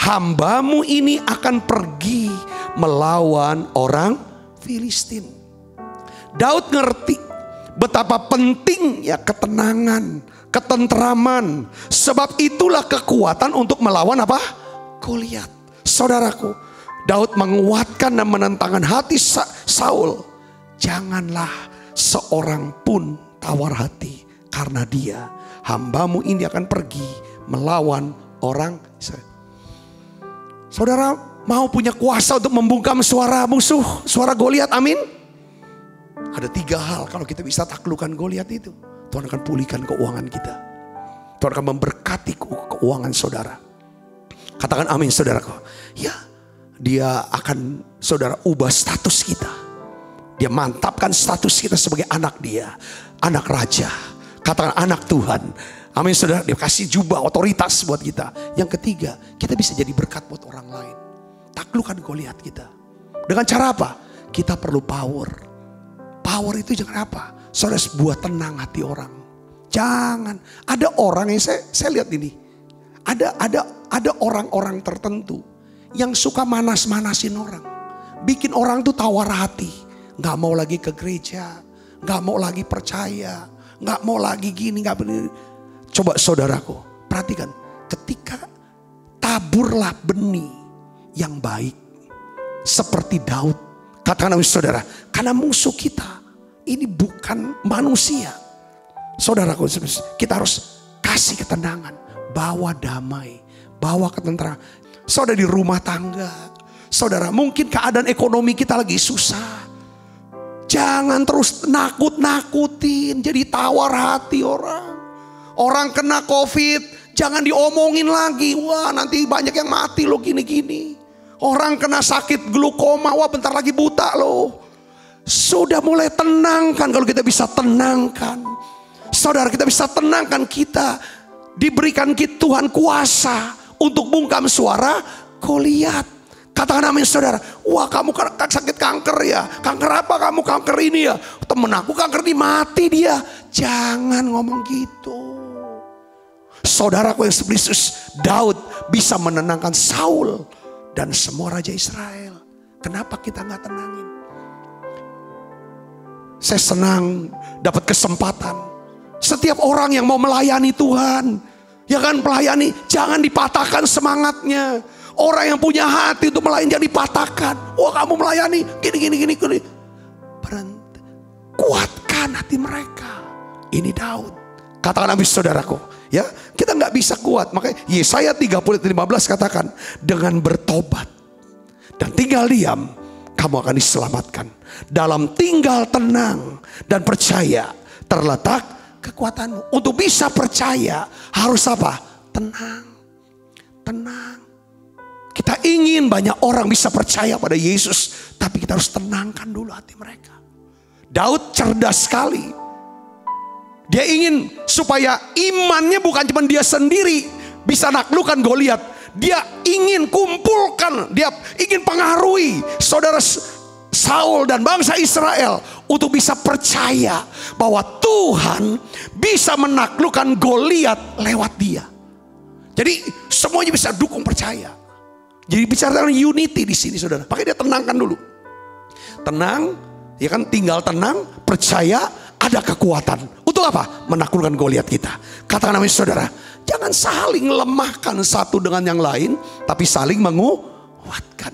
Hambamu ini akan pergi melawan orang Filistin. Daud ngerti betapa pentingnya ketenangan, ketentraman. Sebab itulah kekuatan untuk melawan apa? Goliat. Saudaraku, Daud menguatkan dan menentangkan hati Saul. Janganlah seorang pun tawar hati, karena dia, hambamu ini akan pergi melawan orang Israel. Saudara mau punya kuasa untuk membungkam suara musuh, suara Goliat, amin? Ada 3 hal kalau kita bisa taklukkan Goliat itu. Tuhan akan pulihkan keuangan kita. Tuhan akan memberkati keuangan saudara. Katakan amin saudaraku. Ya, dia akan saudara ubah status kita. Dia mantapkan status kita sebagai anak dia. Anak raja. Katakan anak Tuhan. Amin saudara. Dia kasih jubah otoritas buat kita. Yang ketiga, kita bisa jadi berkat buat orang lain. Taklukkan Goliat kita. Dengan cara apa? Kita perlu power. Power itu jangan apa? Saudara buat tenang hati orang. Jangan. Ada orang yang saya lihat ini. Ada orang-orang tertentu yang suka manas-manasin orang. Bikin orang tuh tawar hati. Gak mau lagi ke gereja. Gak mau lagi percaya. Gak mau lagi gini. Coba saudaraku, perhatikan. Ketika taburlah benih yang baik. Seperti Daud. Katakan saudara. Karena musuh kita ini bukan manusia. Saudaraku, kita harus kasih ketenangan. Bawa damai, bawa ketentraman. Saudara di rumah tangga, saudara mungkin keadaan ekonomi kita lagi susah. Jangan terus nakut-nakutin, jadi tawar hati orang. Orang kena COVID, jangan diomongin lagi. Wah nanti banyak yang mati loh gini-gini. Orang kena sakit glukoma, wah bentar lagi buta loh. Sudah mulai tenangkan, kalau kita bisa tenangkan. Saudara kita bisa tenangkan, kita diberikan Tuhan kuasa untuk bungkam suara Goliat. Katakan amin saudara. Wah kamu sakit kanker ya. Kanker apa kamu? Kanker ini ya. Temen aku kanker ini mati dia. Jangan ngomong gitu. Saudaraku yang Yesus, Daud bisa menenangkan Saul dan semua raja Israel. Kenapa kita gak tenangin? Saya senang dapat kesempatan. Setiap orang yang mau melayani Tuhan, ya kan melayani, jangan dipatahkan semangatnya. Orang yang punya hati untuk melayani jangan dipatahkan. Wah kamu melayani gini. Berhenti. Kuatkan hati mereka. Ini Daud. Katakan amin saudaraku. Ya, kita nggak bisa kuat. Makanya Yesaya 30:15 katakan, dengan bertobat dan tinggal diam, kamu akan diselamatkan. Dalam tinggal tenang dan percaya terletak kekuatanmu. Untuk bisa percaya harus apa? Tenang. Kita ingin banyak orang bisa percaya pada Yesus, tapi kita harus tenangkan dulu hati mereka. Daud cerdas sekali. Dia ingin supaya imannya bukan cuma dia sendiri bisa naklukkan Goliat. Dia ingin kumpulkan, dia ingin pengaruhi saudara Saul dan bangsa Israel untuk bisa percaya bahwa Tuhan bisa menaklukkan Goliat lewat dia. Jadi semuanya bisa dukung percaya. Jadi bicara tentang unity di sini saudara. Makanya dia tenangkan dulu. Tenang, ya kan, tinggal tenang, percaya ada kekuatan. Untuk apa? Menaklukkan Goliat kita. Katakan amin saudara. Jangan saling lemahkan satu dengan yang lain, tapi saling menguatkan.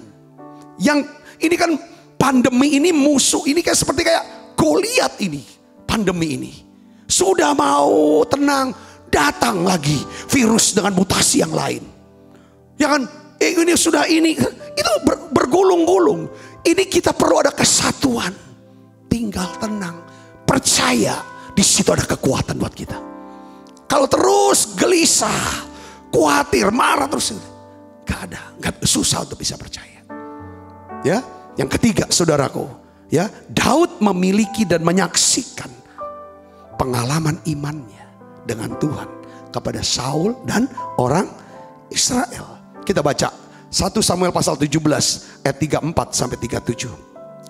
Yang ini kan pandemi ini, musuh ini kayak seperti kayak Goliat ini. Pandemi ini sudah mau tenang, datang lagi virus dengan mutasi yang lain. Ya kan, ini sudah ini itu bergulung-gulung. Ini kita perlu ada kesatuan. Tinggal tenang, percaya di situ ada kekuatan buat kita. Kalau terus gelisah, khawatir, marah terus, nggak susah untuk bisa percaya. Ya, yang ketiga saudaraku, ya, Daud memiliki dan menyaksikan pengalaman imannya dengan Tuhan kepada Saul dan orang Israel. Kita baca 1 Samuel pasal 17 ayat 34 sampai 37.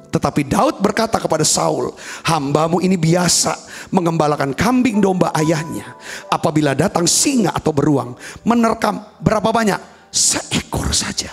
Tetapi Daud berkata kepada Saul, hambamu ini biasa mengembalakan kambing domba ayahnya. Apabila datang singa atau beruang, menerkam berapa banyak? Seekor saja.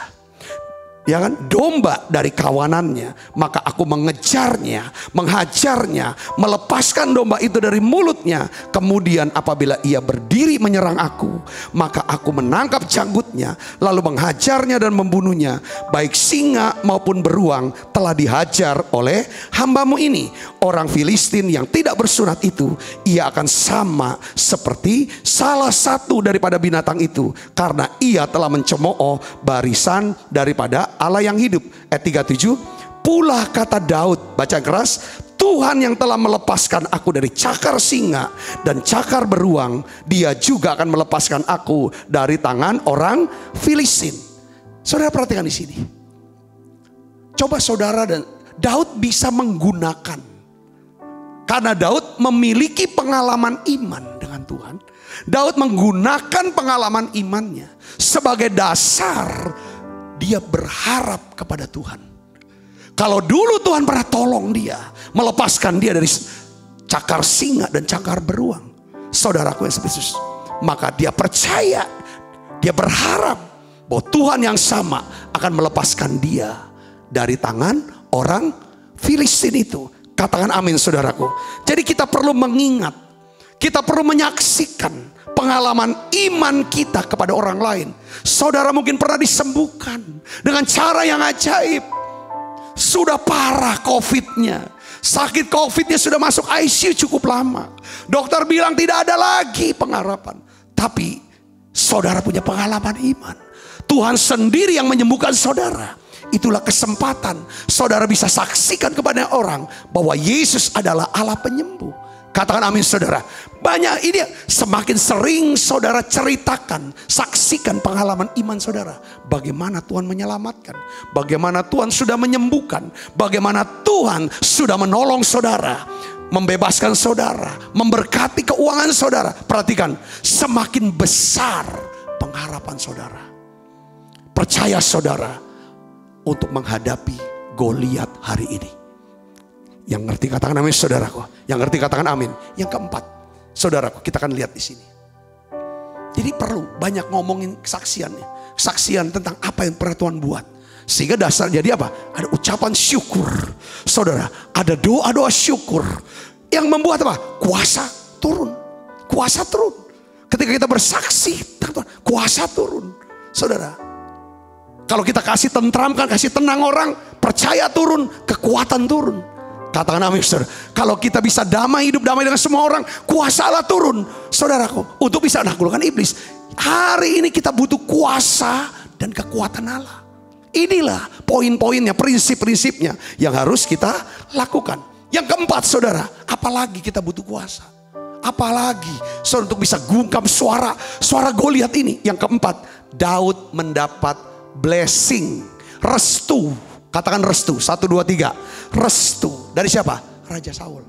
Ya kan, domba dari kawanannya, maka aku mengejarnya, menghajarnya, melepaskan domba itu dari mulutnya. Kemudian apabila ia berdiri menyerang aku, maka aku menangkap janggutnya, lalu menghajarnya dan membunuhnya. Baik singa maupun beruang telah dihajar oleh hambamu ini. Orang Filistin yang tidak bersunat itu, ia akan sama seperti salah satu daripada binatang itu, karena ia telah mencemooh barisan daripada Allah yang hidup. Ayat 37, pula kata Daud, baca keras, Tuhan yang telah melepaskan aku dari cakar singa dan cakar beruang, dia juga akan melepaskan aku dari tangan orang Filistin. Saudara perhatikan di sini. Coba saudara, dan Daud bisa menggunakan, karena Daud memiliki pengalaman iman dengan Tuhan. Daud menggunakan pengalaman imannya sebagai dasar. Dia berharap kepada Tuhan. Kalau dulu Tuhan pernah tolong dia, melepaskan dia dari cakar singa dan cakar beruang, saudaraku yang spesies, maka dia percaya, dia berharap bahwa Tuhan yang sama akan melepaskan dia dari tangan orang Filistin itu. Katakan amin saudaraku. Jadi kita perlu mengingat, kita perlu menyaksikan pengalaman iman kita kepada orang lain. Saudara mungkin pernah disembuhkan dengan cara yang ajaib. Sudah parah COVID-nya, sakit COVID-nya sudah masuk ICU cukup lama. Dokter bilang tidak ada lagi pengharapan. Tapi saudara punya pengalaman iman. Tuhan sendiri yang menyembuhkan saudara. Itulah kesempatan saudara bisa saksikan kepada orang bahwa Yesus adalah Allah penyembuh. Katakan amin saudara. Banyak ini, semakin sering saudara ceritakan, saksikan pengalaman iman saudara. Bagaimana Tuhan menyelamatkan, bagaimana Tuhan sudah menyembuhkan, bagaimana Tuhan sudah menolong saudara, membebaskan saudara, memberkati keuangan saudara. Perhatikan, semakin besar pengharapan saudara. Percaya saudara untuk menghadapi Goliat hari ini. Yang ngerti katakan amin saudaraku. Yang ngerti katakan amin. Yang keempat, saudaraku, kita akan lihat di sini. Jadi perlu banyak ngomongin kesaksiannya. Kesaksian tentang apa yang pernah Tuhan buat. Sehingga dasar jadi apa? Ada ucapan syukur. Saudara, ada doa-doa syukur. Yang membuat apa? Kuasa turun. Kuasa turun. Ketika kita bersaksi, kuasa turun. Saudara, kalau kita kasih tentramkan, kasih tenang orang, percaya turun, kekuatan turun. Katakan amin saudara. Kalau kita bisa damai, hidup damai dengan semua orang, kuasa Allah turun. Saudaraku, untuk bisa menaklukkan iblis. Hari ini kita butuh kuasa dan kekuatan Allah. Inilah poin-poinnya, prinsip-prinsipnya yang harus kita lakukan. Yang keempat saudara, apalagi kita butuh kuasa. Apalagi saudara untuk bisa gungkam suara Goliat ini. Yang keempat, Daud mendapat blessing, restu. Katakan restu, 1, 2, 3. Restu, dari siapa? Raja Saul.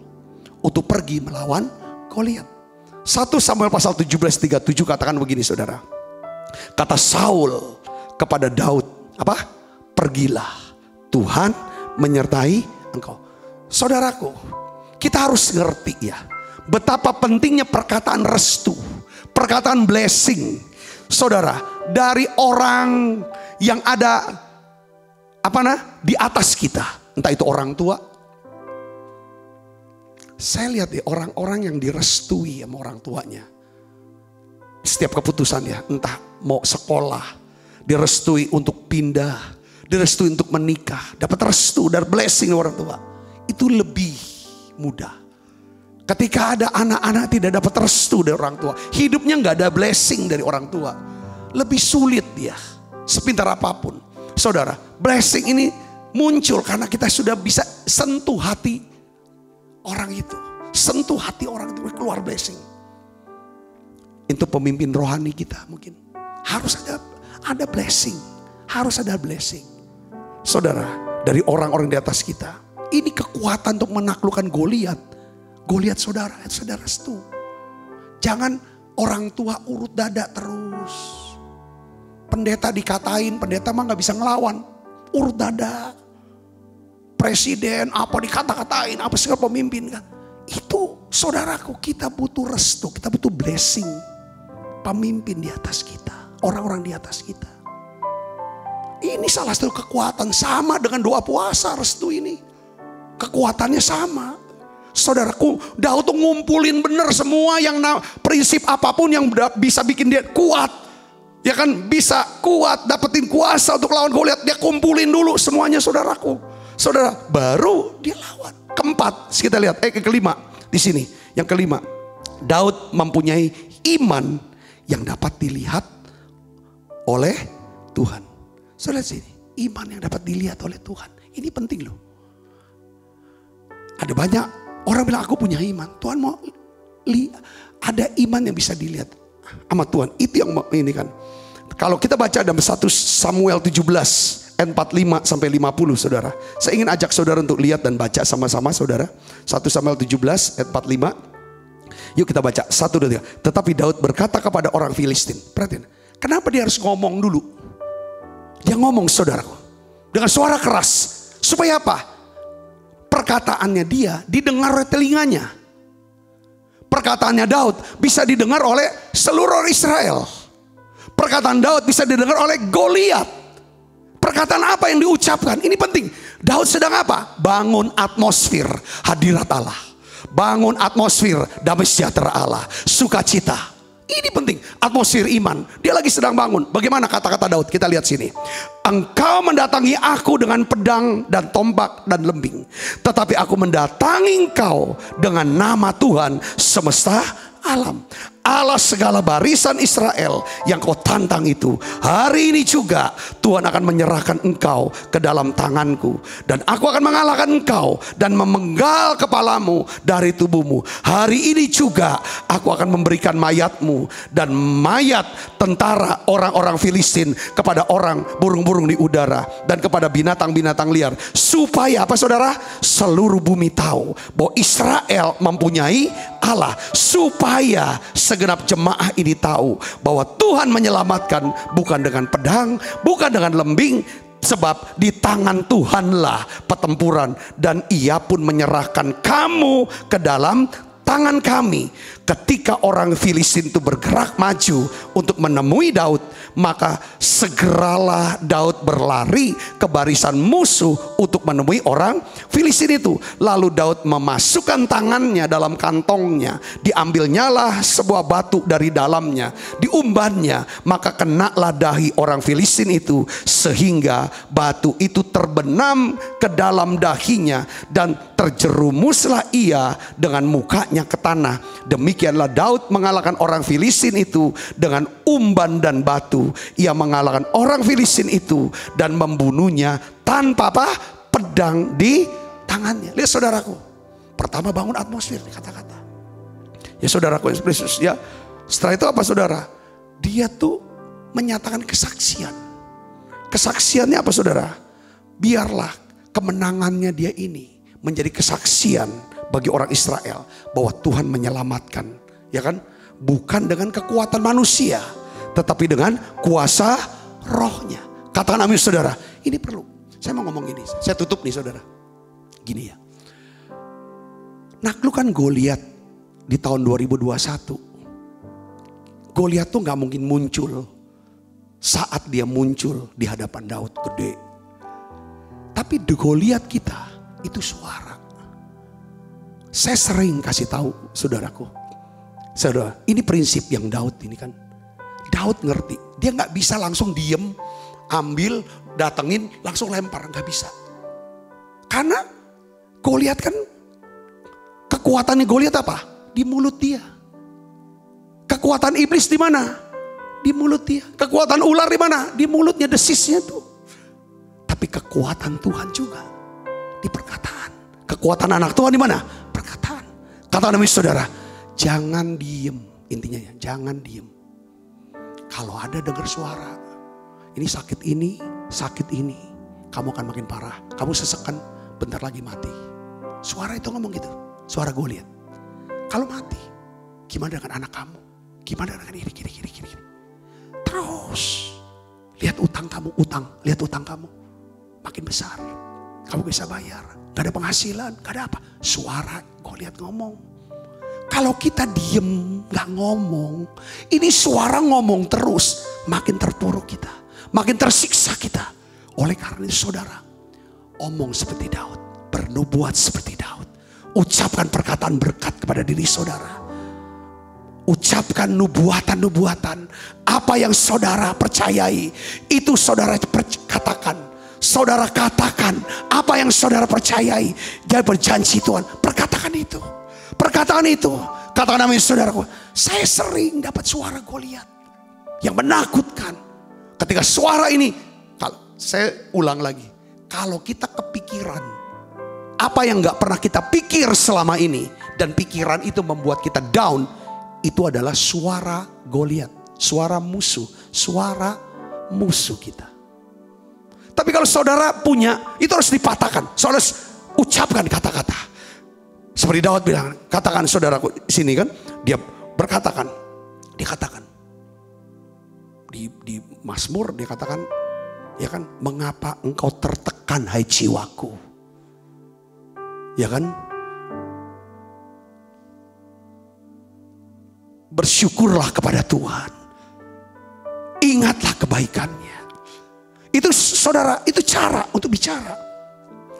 Untuk pergi melawan Goliat. 1 Samuel pasal 17:37 katakan begini saudara. Kata Saul kepada Daud, apa? Pergilah, Tuhan menyertai engkau. Saudaraku, kita harus ngerti ya, betapa pentingnya perkataan restu, perkataan blessing. Saudara, dari orang yang ada di atas kita, entah itu orang tua. Saya lihat ya, orang-orang yang direstui sama orang tuanya. Setiap keputusan ya, entah mau sekolah, direstui untuk pindah, direstui untuk menikah, dapat restu dari blessing orang tua. Itu lebih mudah. Ketika ada anak-anak tidak dapat restu dari orang tua, hidupnya nggak ada blessing dari orang tua, lebih sulit dia, sepintar apapun. Saudara, blessing ini muncul karena kita sudah bisa sentuh hati orang itu. Sentuh hati orang itu, keluar blessing. Itu pemimpin rohani kita mungkin. Harus ada blessing. Harus ada blessing. Saudara, dari orang-orang di atas kita. Ini kekuatan untuk menaklukkan Goliat. Goliat saudara restu. Jangan orang tua urut dada terus. Pendeta dikatain, pendeta mah gak bisa ngelawan. Urut dada. Presiden apa dikata-katain, apa segala pemimpin kan. Itu saudaraku, kita butuh restu, kita butuh blessing. Pemimpin di atas kita, orang-orang di atas kita. Ini salah satu kekuatan, sama dengan doa puasa restu ini. Kekuatannya sama. Saudaraku, Daud tuh ngumpulin bener semua yang prinsip apapun yang bisa bikin dia kuat. Ya kan, bisa kuat, dapetin kuasa untuk lawan Goliat. Dia kumpulin dulu semuanya, saudaraku. Saudara, baru dia lawan. Keempat, kita lihat kelima di sini. Yang kelima, Daud mempunyai iman yang dapat dilihat oleh Tuhan. Saudara, lihat sini, iman yang dapat dilihat oleh Tuhan. Ini penting loh. Ada banyak orang bilang aku punya iman. Tuhan mau ada iman yang bisa dilihat sama Tuhan. Itu yang ini kan. Kalau kita baca dalam 1 Samuel 17 ayat 45 sampai 50, saudara. Saya ingin ajak saudara untuk lihat dan baca sama-sama, saudara. 1 Samuel 17 ayat 45. Yuk kita baca 1, 2, 3. Tetapi Daud berkata kepada orang Filistin. Perhatiin, kenapa dia harus ngomong dulu? Dia ngomong, saudaraku, dengan suara keras. Supaya apa? Perkataannya dia didengar oleh telinganya. Perkataannya Daud bisa didengar oleh seluruh Israel. Perkataan Daud bisa didengar oleh Goliat. Perkataan apa yang diucapkan? Ini penting. Daud sedang apa? Bangun atmosfer hadirat Allah. Bangun atmosfer damai sejahtera Allah. Sukacita. Ini penting, atmosfer iman. Dia lagi sedang bangun. Bagaimana kata-kata Daud? Kita lihat sini. Engkau mendatangi aku dengan pedang dan tombak dan lembing. Tetapi aku mendatangi engkau dengan nama Tuhan semesta alam. Allah segala barisan Israel yang kau tantang itu. Hari ini juga Tuhan akan menyerahkan engkau ke dalam tanganku. Dan aku akan mengalahkan engkau dan memenggal kepalamu dari tubuhmu. Hari ini juga aku akan memberikan mayatmu dan mayat tentara orang-orang Filistin kepada orang burung-burung di udara. Dan kepada binatang-binatang liar. Supaya apa, saudara? Seluruh bumi tahu bahwa Israel mempunyai Allah. Supaya segenap jemaah ini tahu bahwa Tuhan menyelamatkan bukan dengan pedang, bukan dengan lembing, sebab di tangan Tuhanlah pertempuran dan Ia pun menyerahkan kamu ke dalam tangan kami. Ketika orang Filistin itu bergerak maju untuk menemui Daud, maka segeralah Daud berlari ke barisan musuh untuk menemui orang Filistin itu. Lalu Daud memasukkan tangannya dalam kantongnya, diambilnyalah sebuah batu dari dalamnya, diumbannya, maka kenalah dahi orang Filistin itu sehingga batu itu terbenam ke dalam dahinya dan terjerumuslah ia dengan mukanya ke tanah. Demikianlah Daud mengalahkan orang Filistin itu dengan umban dan batu. Ia mengalahkan orang Filistin itu dan membunuhnya tanpa apa? Pedang di tangannya. Lihat saudaraku, pertama bangun atmosfer, kata-kata. Ya saudaraku yang Yesus, ya. Setelah itu apa, saudara? Dia tuh menyatakan kesaksian. Kesaksiannya apa, saudara? Biarlah kemenangannya dia ini menjadi kesaksian bagi orang Israel bahwa Tuhan menyelamatkan, ya kan? Bukan dengan kekuatan manusia, tetapi dengan kuasa rohnya. Katakan amin, saudara. Ini perlu. Saya mau ngomong gini. Saya tutup nih, saudara. Gini ya. Naklukan Goliat di tahun 2021. Goliat tuh gak mungkin muncul saat dia muncul di hadapan Daud gede. Tapi Goliat kita itu suara. Saya sering kasih tahu saudaraku, saudara, ini prinsip yang Daud ini kan. Daud ngerti, dia nggak bisa langsung diem, ambil, datengin, langsung lempar, nggak bisa. Karena Goliat kan, kekuatannya Goliat apa? Di mulut dia. Kekuatan iblis di mana? Di mulut dia. Kekuatan ular di mana? Di mulutnya, desisnya tuh. Tapi kekuatan Tuhan juga di perkataan. Kekuatan anak Tuhan di mana? Perkataan. Kata namanya saudara, jangan diem. Intinya ya, jangan diem. Kalau ada dengar suara, ini sakit ini, kamu akan makin parah. Kamu sesekan, bentar lagi mati. Suara itu ngomong gitu, suara Goliat. Kalau mati, gimana dengan anak kamu? Gimana dengan ini, gini. Terus, lihat utang kamu, lihat utang kamu. Makin besar, kamu bisa bayar. Gak ada penghasilan, gak ada apa. Suara Goliat ngomong. Kalau kita diem, gak ngomong, ini suara ngomong terus, makin terpuruk kita, makin tersiksa kita. Oleh karena itu saudara, omong seperti Daud, bernubuat seperti Daud. Ucapkan perkataan berkat kepada diri saudara. Ucapkan nubuatan-nubuatan. Apa yang saudara percayai, itu saudara katakan. Saudara katakan apa yang saudara percayai. Dia berjanji Tuhan, perkatakan itu. Perkataan itu. Katakan amin saudaraku. Saya sering dapat suara Goliat yang menakutkan. Ketika suara ini, kalau saya ulang lagi, kalau kita kepikiran apa yang gak pernah kita pikir selama ini, dan pikiran itu membuat kita down, itu adalah suara Goliat, suara musuh kita. Tapi kalau saudara punya, itu harus dipatahkan. Saudara ucapkan kata-kata. Seperti Daud bilang, katakan saudaraku sini kan, dia berkatakan, dikatakan di Mazmur dia katakan, ya kan, mengapa engkau tertekan hai jiwaku, ya kan, bersyukurlah kepada Tuhan, ingatlah kebaikannya. Itu saudara, itu cara untuk bicara,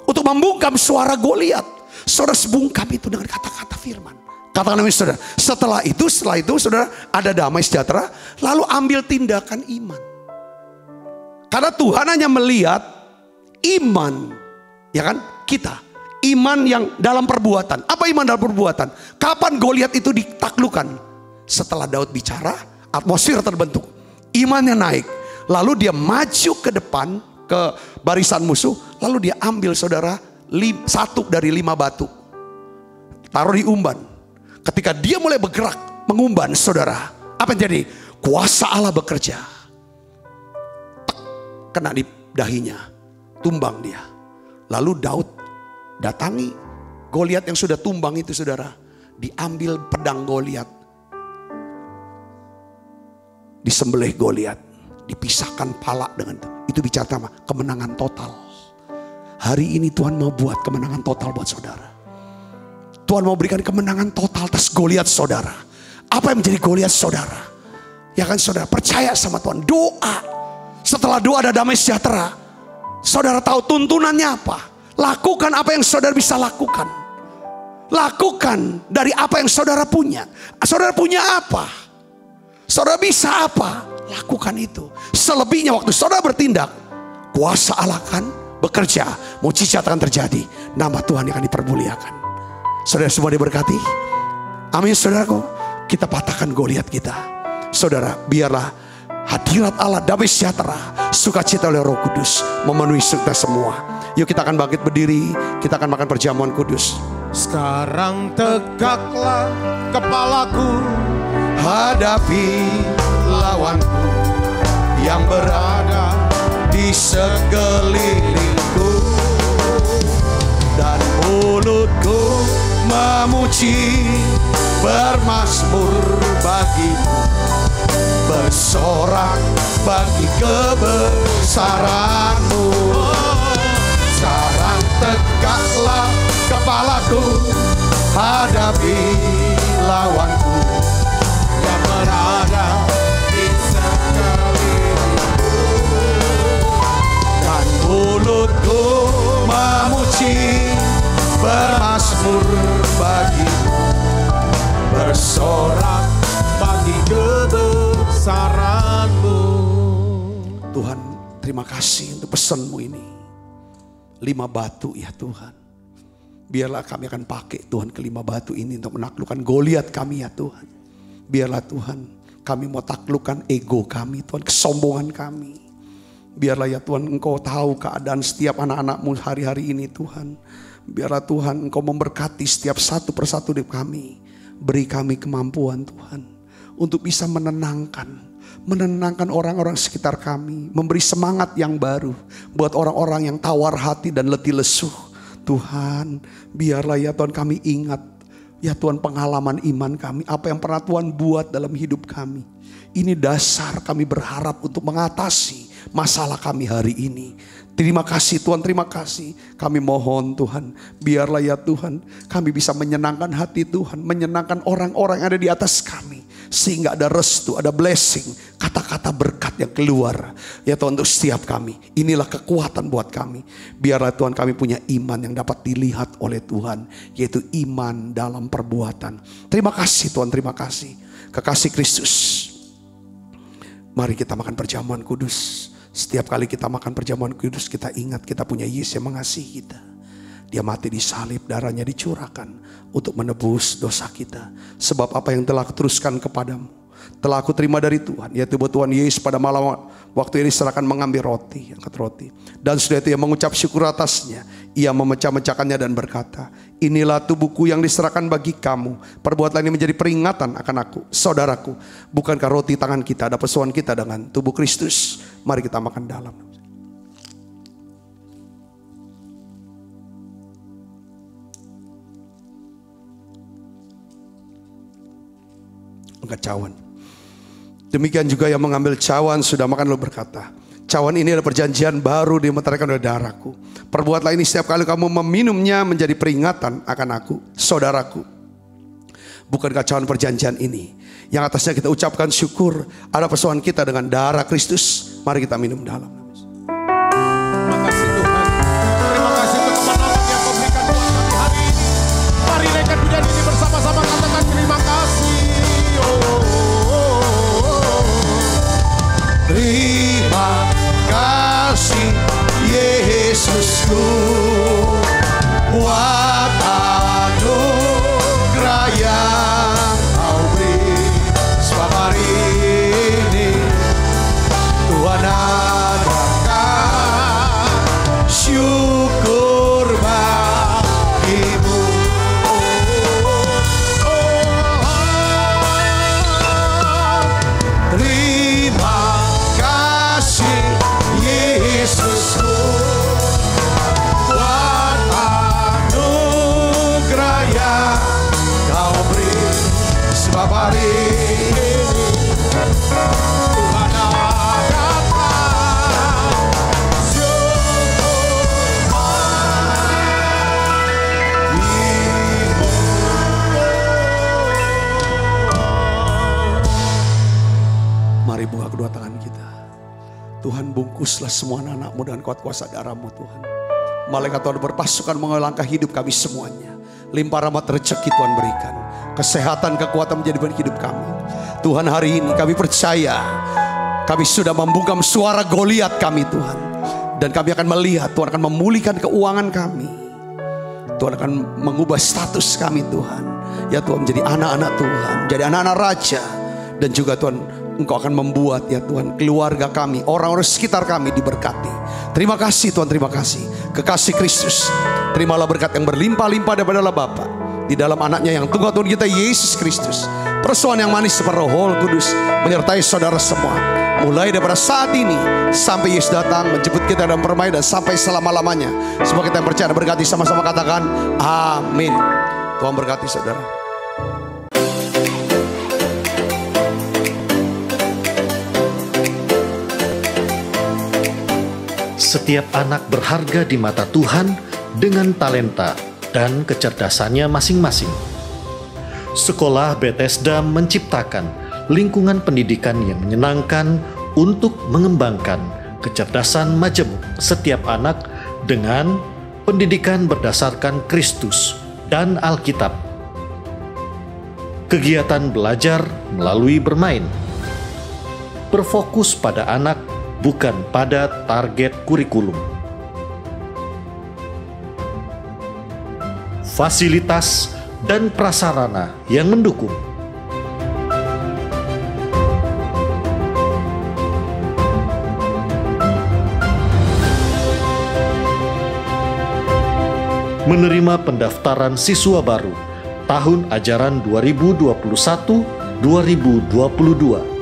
untuk membungkam suara Goliat. Saudara sebungkam itu dengan kata-kata firman. Katakan amin saudara. Setelah itu saudara ada damai sejahtera. Lalu ambil tindakan iman. Karena Tuhan hanya melihat iman, ya kan, kita. Iman yang dalam perbuatan. Apa iman dalam perbuatan? Kapan Goliat itu ditaklukkan? Setelah Daud bicara, atmosfer terbentuk. Imannya naik. Lalu dia maju ke depan, ke barisan musuh. Lalu dia ambil saudara, 1 dari 5 batu, taruh di umban. Ketika dia mulai bergerak mengumban saudara, apa yang jadi? Kuasa Allah bekerja. Kena di dahinya, tumbang dia. Lalu Daud datangi Goliat yang sudah tumbang itu saudara. Diambil pedang Goliat, disembelih Goliat, dipisahkan pala dengan itu bicara sama kemenangan total. Hari ini Tuhan mau buat kemenangan total buat saudara. Tuhan mau berikan kemenangan total atas Goliat saudara. Apa yang menjadi Goliat saudara? Ya kan saudara, percaya sama Tuhan. Doa. Setelah doa ada damai sejahtera. Saudara tahu tuntunannya apa? Lakukan apa yang saudara bisa lakukan. Lakukan dari apa yang saudara punya. Saudara punya apa? Saudara bisa apa? Lakukan itu. Selebihnya waktu saudara bertindak, kuasa Allah kan bekerja, mujizat akan terjadi, nama Tuhan akan dipermuliakan. Saudara semua diberkati. Amin saudaraku. Kita patahkan Goliat kita. Saudara, biarlah hadirat Allah, damai sejahtera, sukacita oleh Roh Kudus memenuhi kita semua. Yuk kita akan bangkit berdiri, kita akan makan perjamuan kudus. Sekarang tegaklah kepalaku, Hadapi lawanku yang berada di sekelilingku, dan mulutku memuji, bermazmur bagimu, bersorak bagi kebesaranmu. Sekarang tegaklah kepalaku, hadapi lawanku yang berada di sekelilingku, dan mulutku memuji, bermazmur bagimu, bersorak bagi kebesaranmu. Tuhan, terima kasih untuk pesanmu ini. 5 batu ya Tuhan. Biarlah kami akan pakai Tuhan ke 5 batu ini untuk menaklukkan Goliat kami ya Tuhan. Biarlah Tuhan kami mau taklukkan ego kami Tuhan, kesombongan kami. Biarlah ya Tuhan Engkau tahu keadaan setiap anak-anak-Mu hari-hari ini Tuhan. Biarlah Tuhan Engkau memberkati setiap satu persatu di kami. Beri kami kemampuan Tuhan untuk bisa menenangkan orang-orang sekitar kami. Memberi semangat yang baru buat orang-orang yang tawar hati dan letih lesu. Tuhan, biarlah ya Tuhan kami ingat, ya Tuhan, pengalaman iman kami, apa yang pernah Tuhan buat dalam hidup kami. Ini dasar kami berharap untuk mengatasi masalah kami hari ini. Terima kasih Tuhan, terima kasih. Kami mohon Tuhan, biarlah ya Tuhan kami bisa menyenangkan hati Tuhan, menyenangkan orang-orang yang ada di atas kami. Sehingga ada restu, ada blessing. Kata kata-kata berkat yang keluar ya Tuhan untuk setiap kami. Inilah kekuatan buat kami. Biarlah Tuhan kami punya iman yang dapat dilihat oleh Tuhan, yaitu iman dalam perbuatan. Terima kasih Tuhan, terima kasih. Kekasih Kristus, mari kita makan perjamuan kudus. Setiap kali kita makan perjamuan kudus, kita ingat kita punya Yesus yang mengasihi kita. Dia mati di salib, darahnya dicurahkan untuk menebus dosa kita. Sebab apa yang telah kuteruskan kepadamu telah aku terima dari Tuhan, yaitu bahwa Tuhan Yesus pada malam waktu ini diserahkan mengambil roti, angkat roti, dan sudah itu ia mengucap syukur atasnya. Ia memecah-mecahkannya dan berkata, inilah tubuhku yang diserahkan bagi kamu. Perbuatlah ini menjadi peringatan akan aku, saudaraku. Bukankah roti tangan kita ada persoalan kita dengan tubuh Kristus? Mari kita makan dalam. Angkat cawan. Demikian juga yang mengambil cawan sudah makan lalu berkata, cawan ini adalah perjanjian baru dimeteraikan oleh darahku. Perbuatlah ini setiap kali kamu meminumnya menjadi peringatan akan aku, saudaraku. Bukankah cawan perjanjian ini yang atasnya kita ucapkan syukur ada persoalan kita dengan darah Kristus? Mari kita minum dalam. Terima kasih Tuhan. Terima kasih untuk kemenangan yang kau berikan buat kami hari ini. Mari naikkan pujian ini bersama-sama, katakan terima kasih. Terima kasih Yesusku buat anugerah yang kau beri. Sebab hari ini Tuhan adakan syukur bagimu. Terima kasih Yesusku buat anugerah yang kau beri. Sebab hari ini Tuhan adakan syukur bagimu. Mari buka kedua tangan kita. Tuhan, bungkuslah semua anak-anak-Mu dengan kuat kuasa darah-Mu Tuhan. Malaikat Tuhan berpasukan mengolangkah hidup kami semuanya. Limpah rahmat rezeki Tuhan berikan. Kesehatan, kekuatan menjadi beban hidup kami. Tuhan, hari ini kami percaya kami sudah membungkam suara Goliat kami Tuhan. Dan kami akan melihat Tuhan akan memulihkan keuangan kami. Tuhan akan mengubah status kami Tuhan. Ya Tuhan, menjadi anak-anak Tuhan, jadi anak-anak Raja. Dan juga Tuhan, Engkau akan membuat ya Tuhan keluarga kami, orang-orang sekitar kami diberkati. Terima kasih Tuhan, terima kasih. Kekasih Kristus, terimalah berkat yang berlimpah-limpah daripada Allah Bapa di dalam anaknya yang tunggal Tuhan kita Yesus Kristus. Persoalan yang manis seperti Roh Kudus menyertai saudara semua. Mulai daripada saat ini sampai Yesus datang menjemput kita dalam permainan dan sampai selama-lamanya. Semua kita yang percaya berkati sama-sama katakan amin. Tuhan berkati saudara. Setiap anak berharga di mata Tuhan dengan talenta dan kecerdasannya masing-masing. Sekolah Bethesda menciptakan lingkungan pendidikan yang menyenangkan untuk mengembangkan kecerdasan majemuk setiap anak dengan pendidikan berdasarkan Kristus dan Alkitab. Kegiatan belajar melalui bermain. Berfokus pada anak, bukan pada target kurikulum. Fasilitas dan prasarana yang mendukung. Menerima pendaftaran siswa baru tahun ajaran 2021-2022.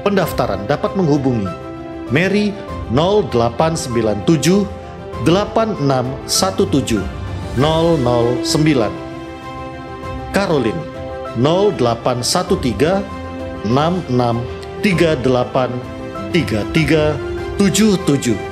Pendaftaran dapat menghubungi Mary 0897 8617 009, Caroline 0813 6638 3377.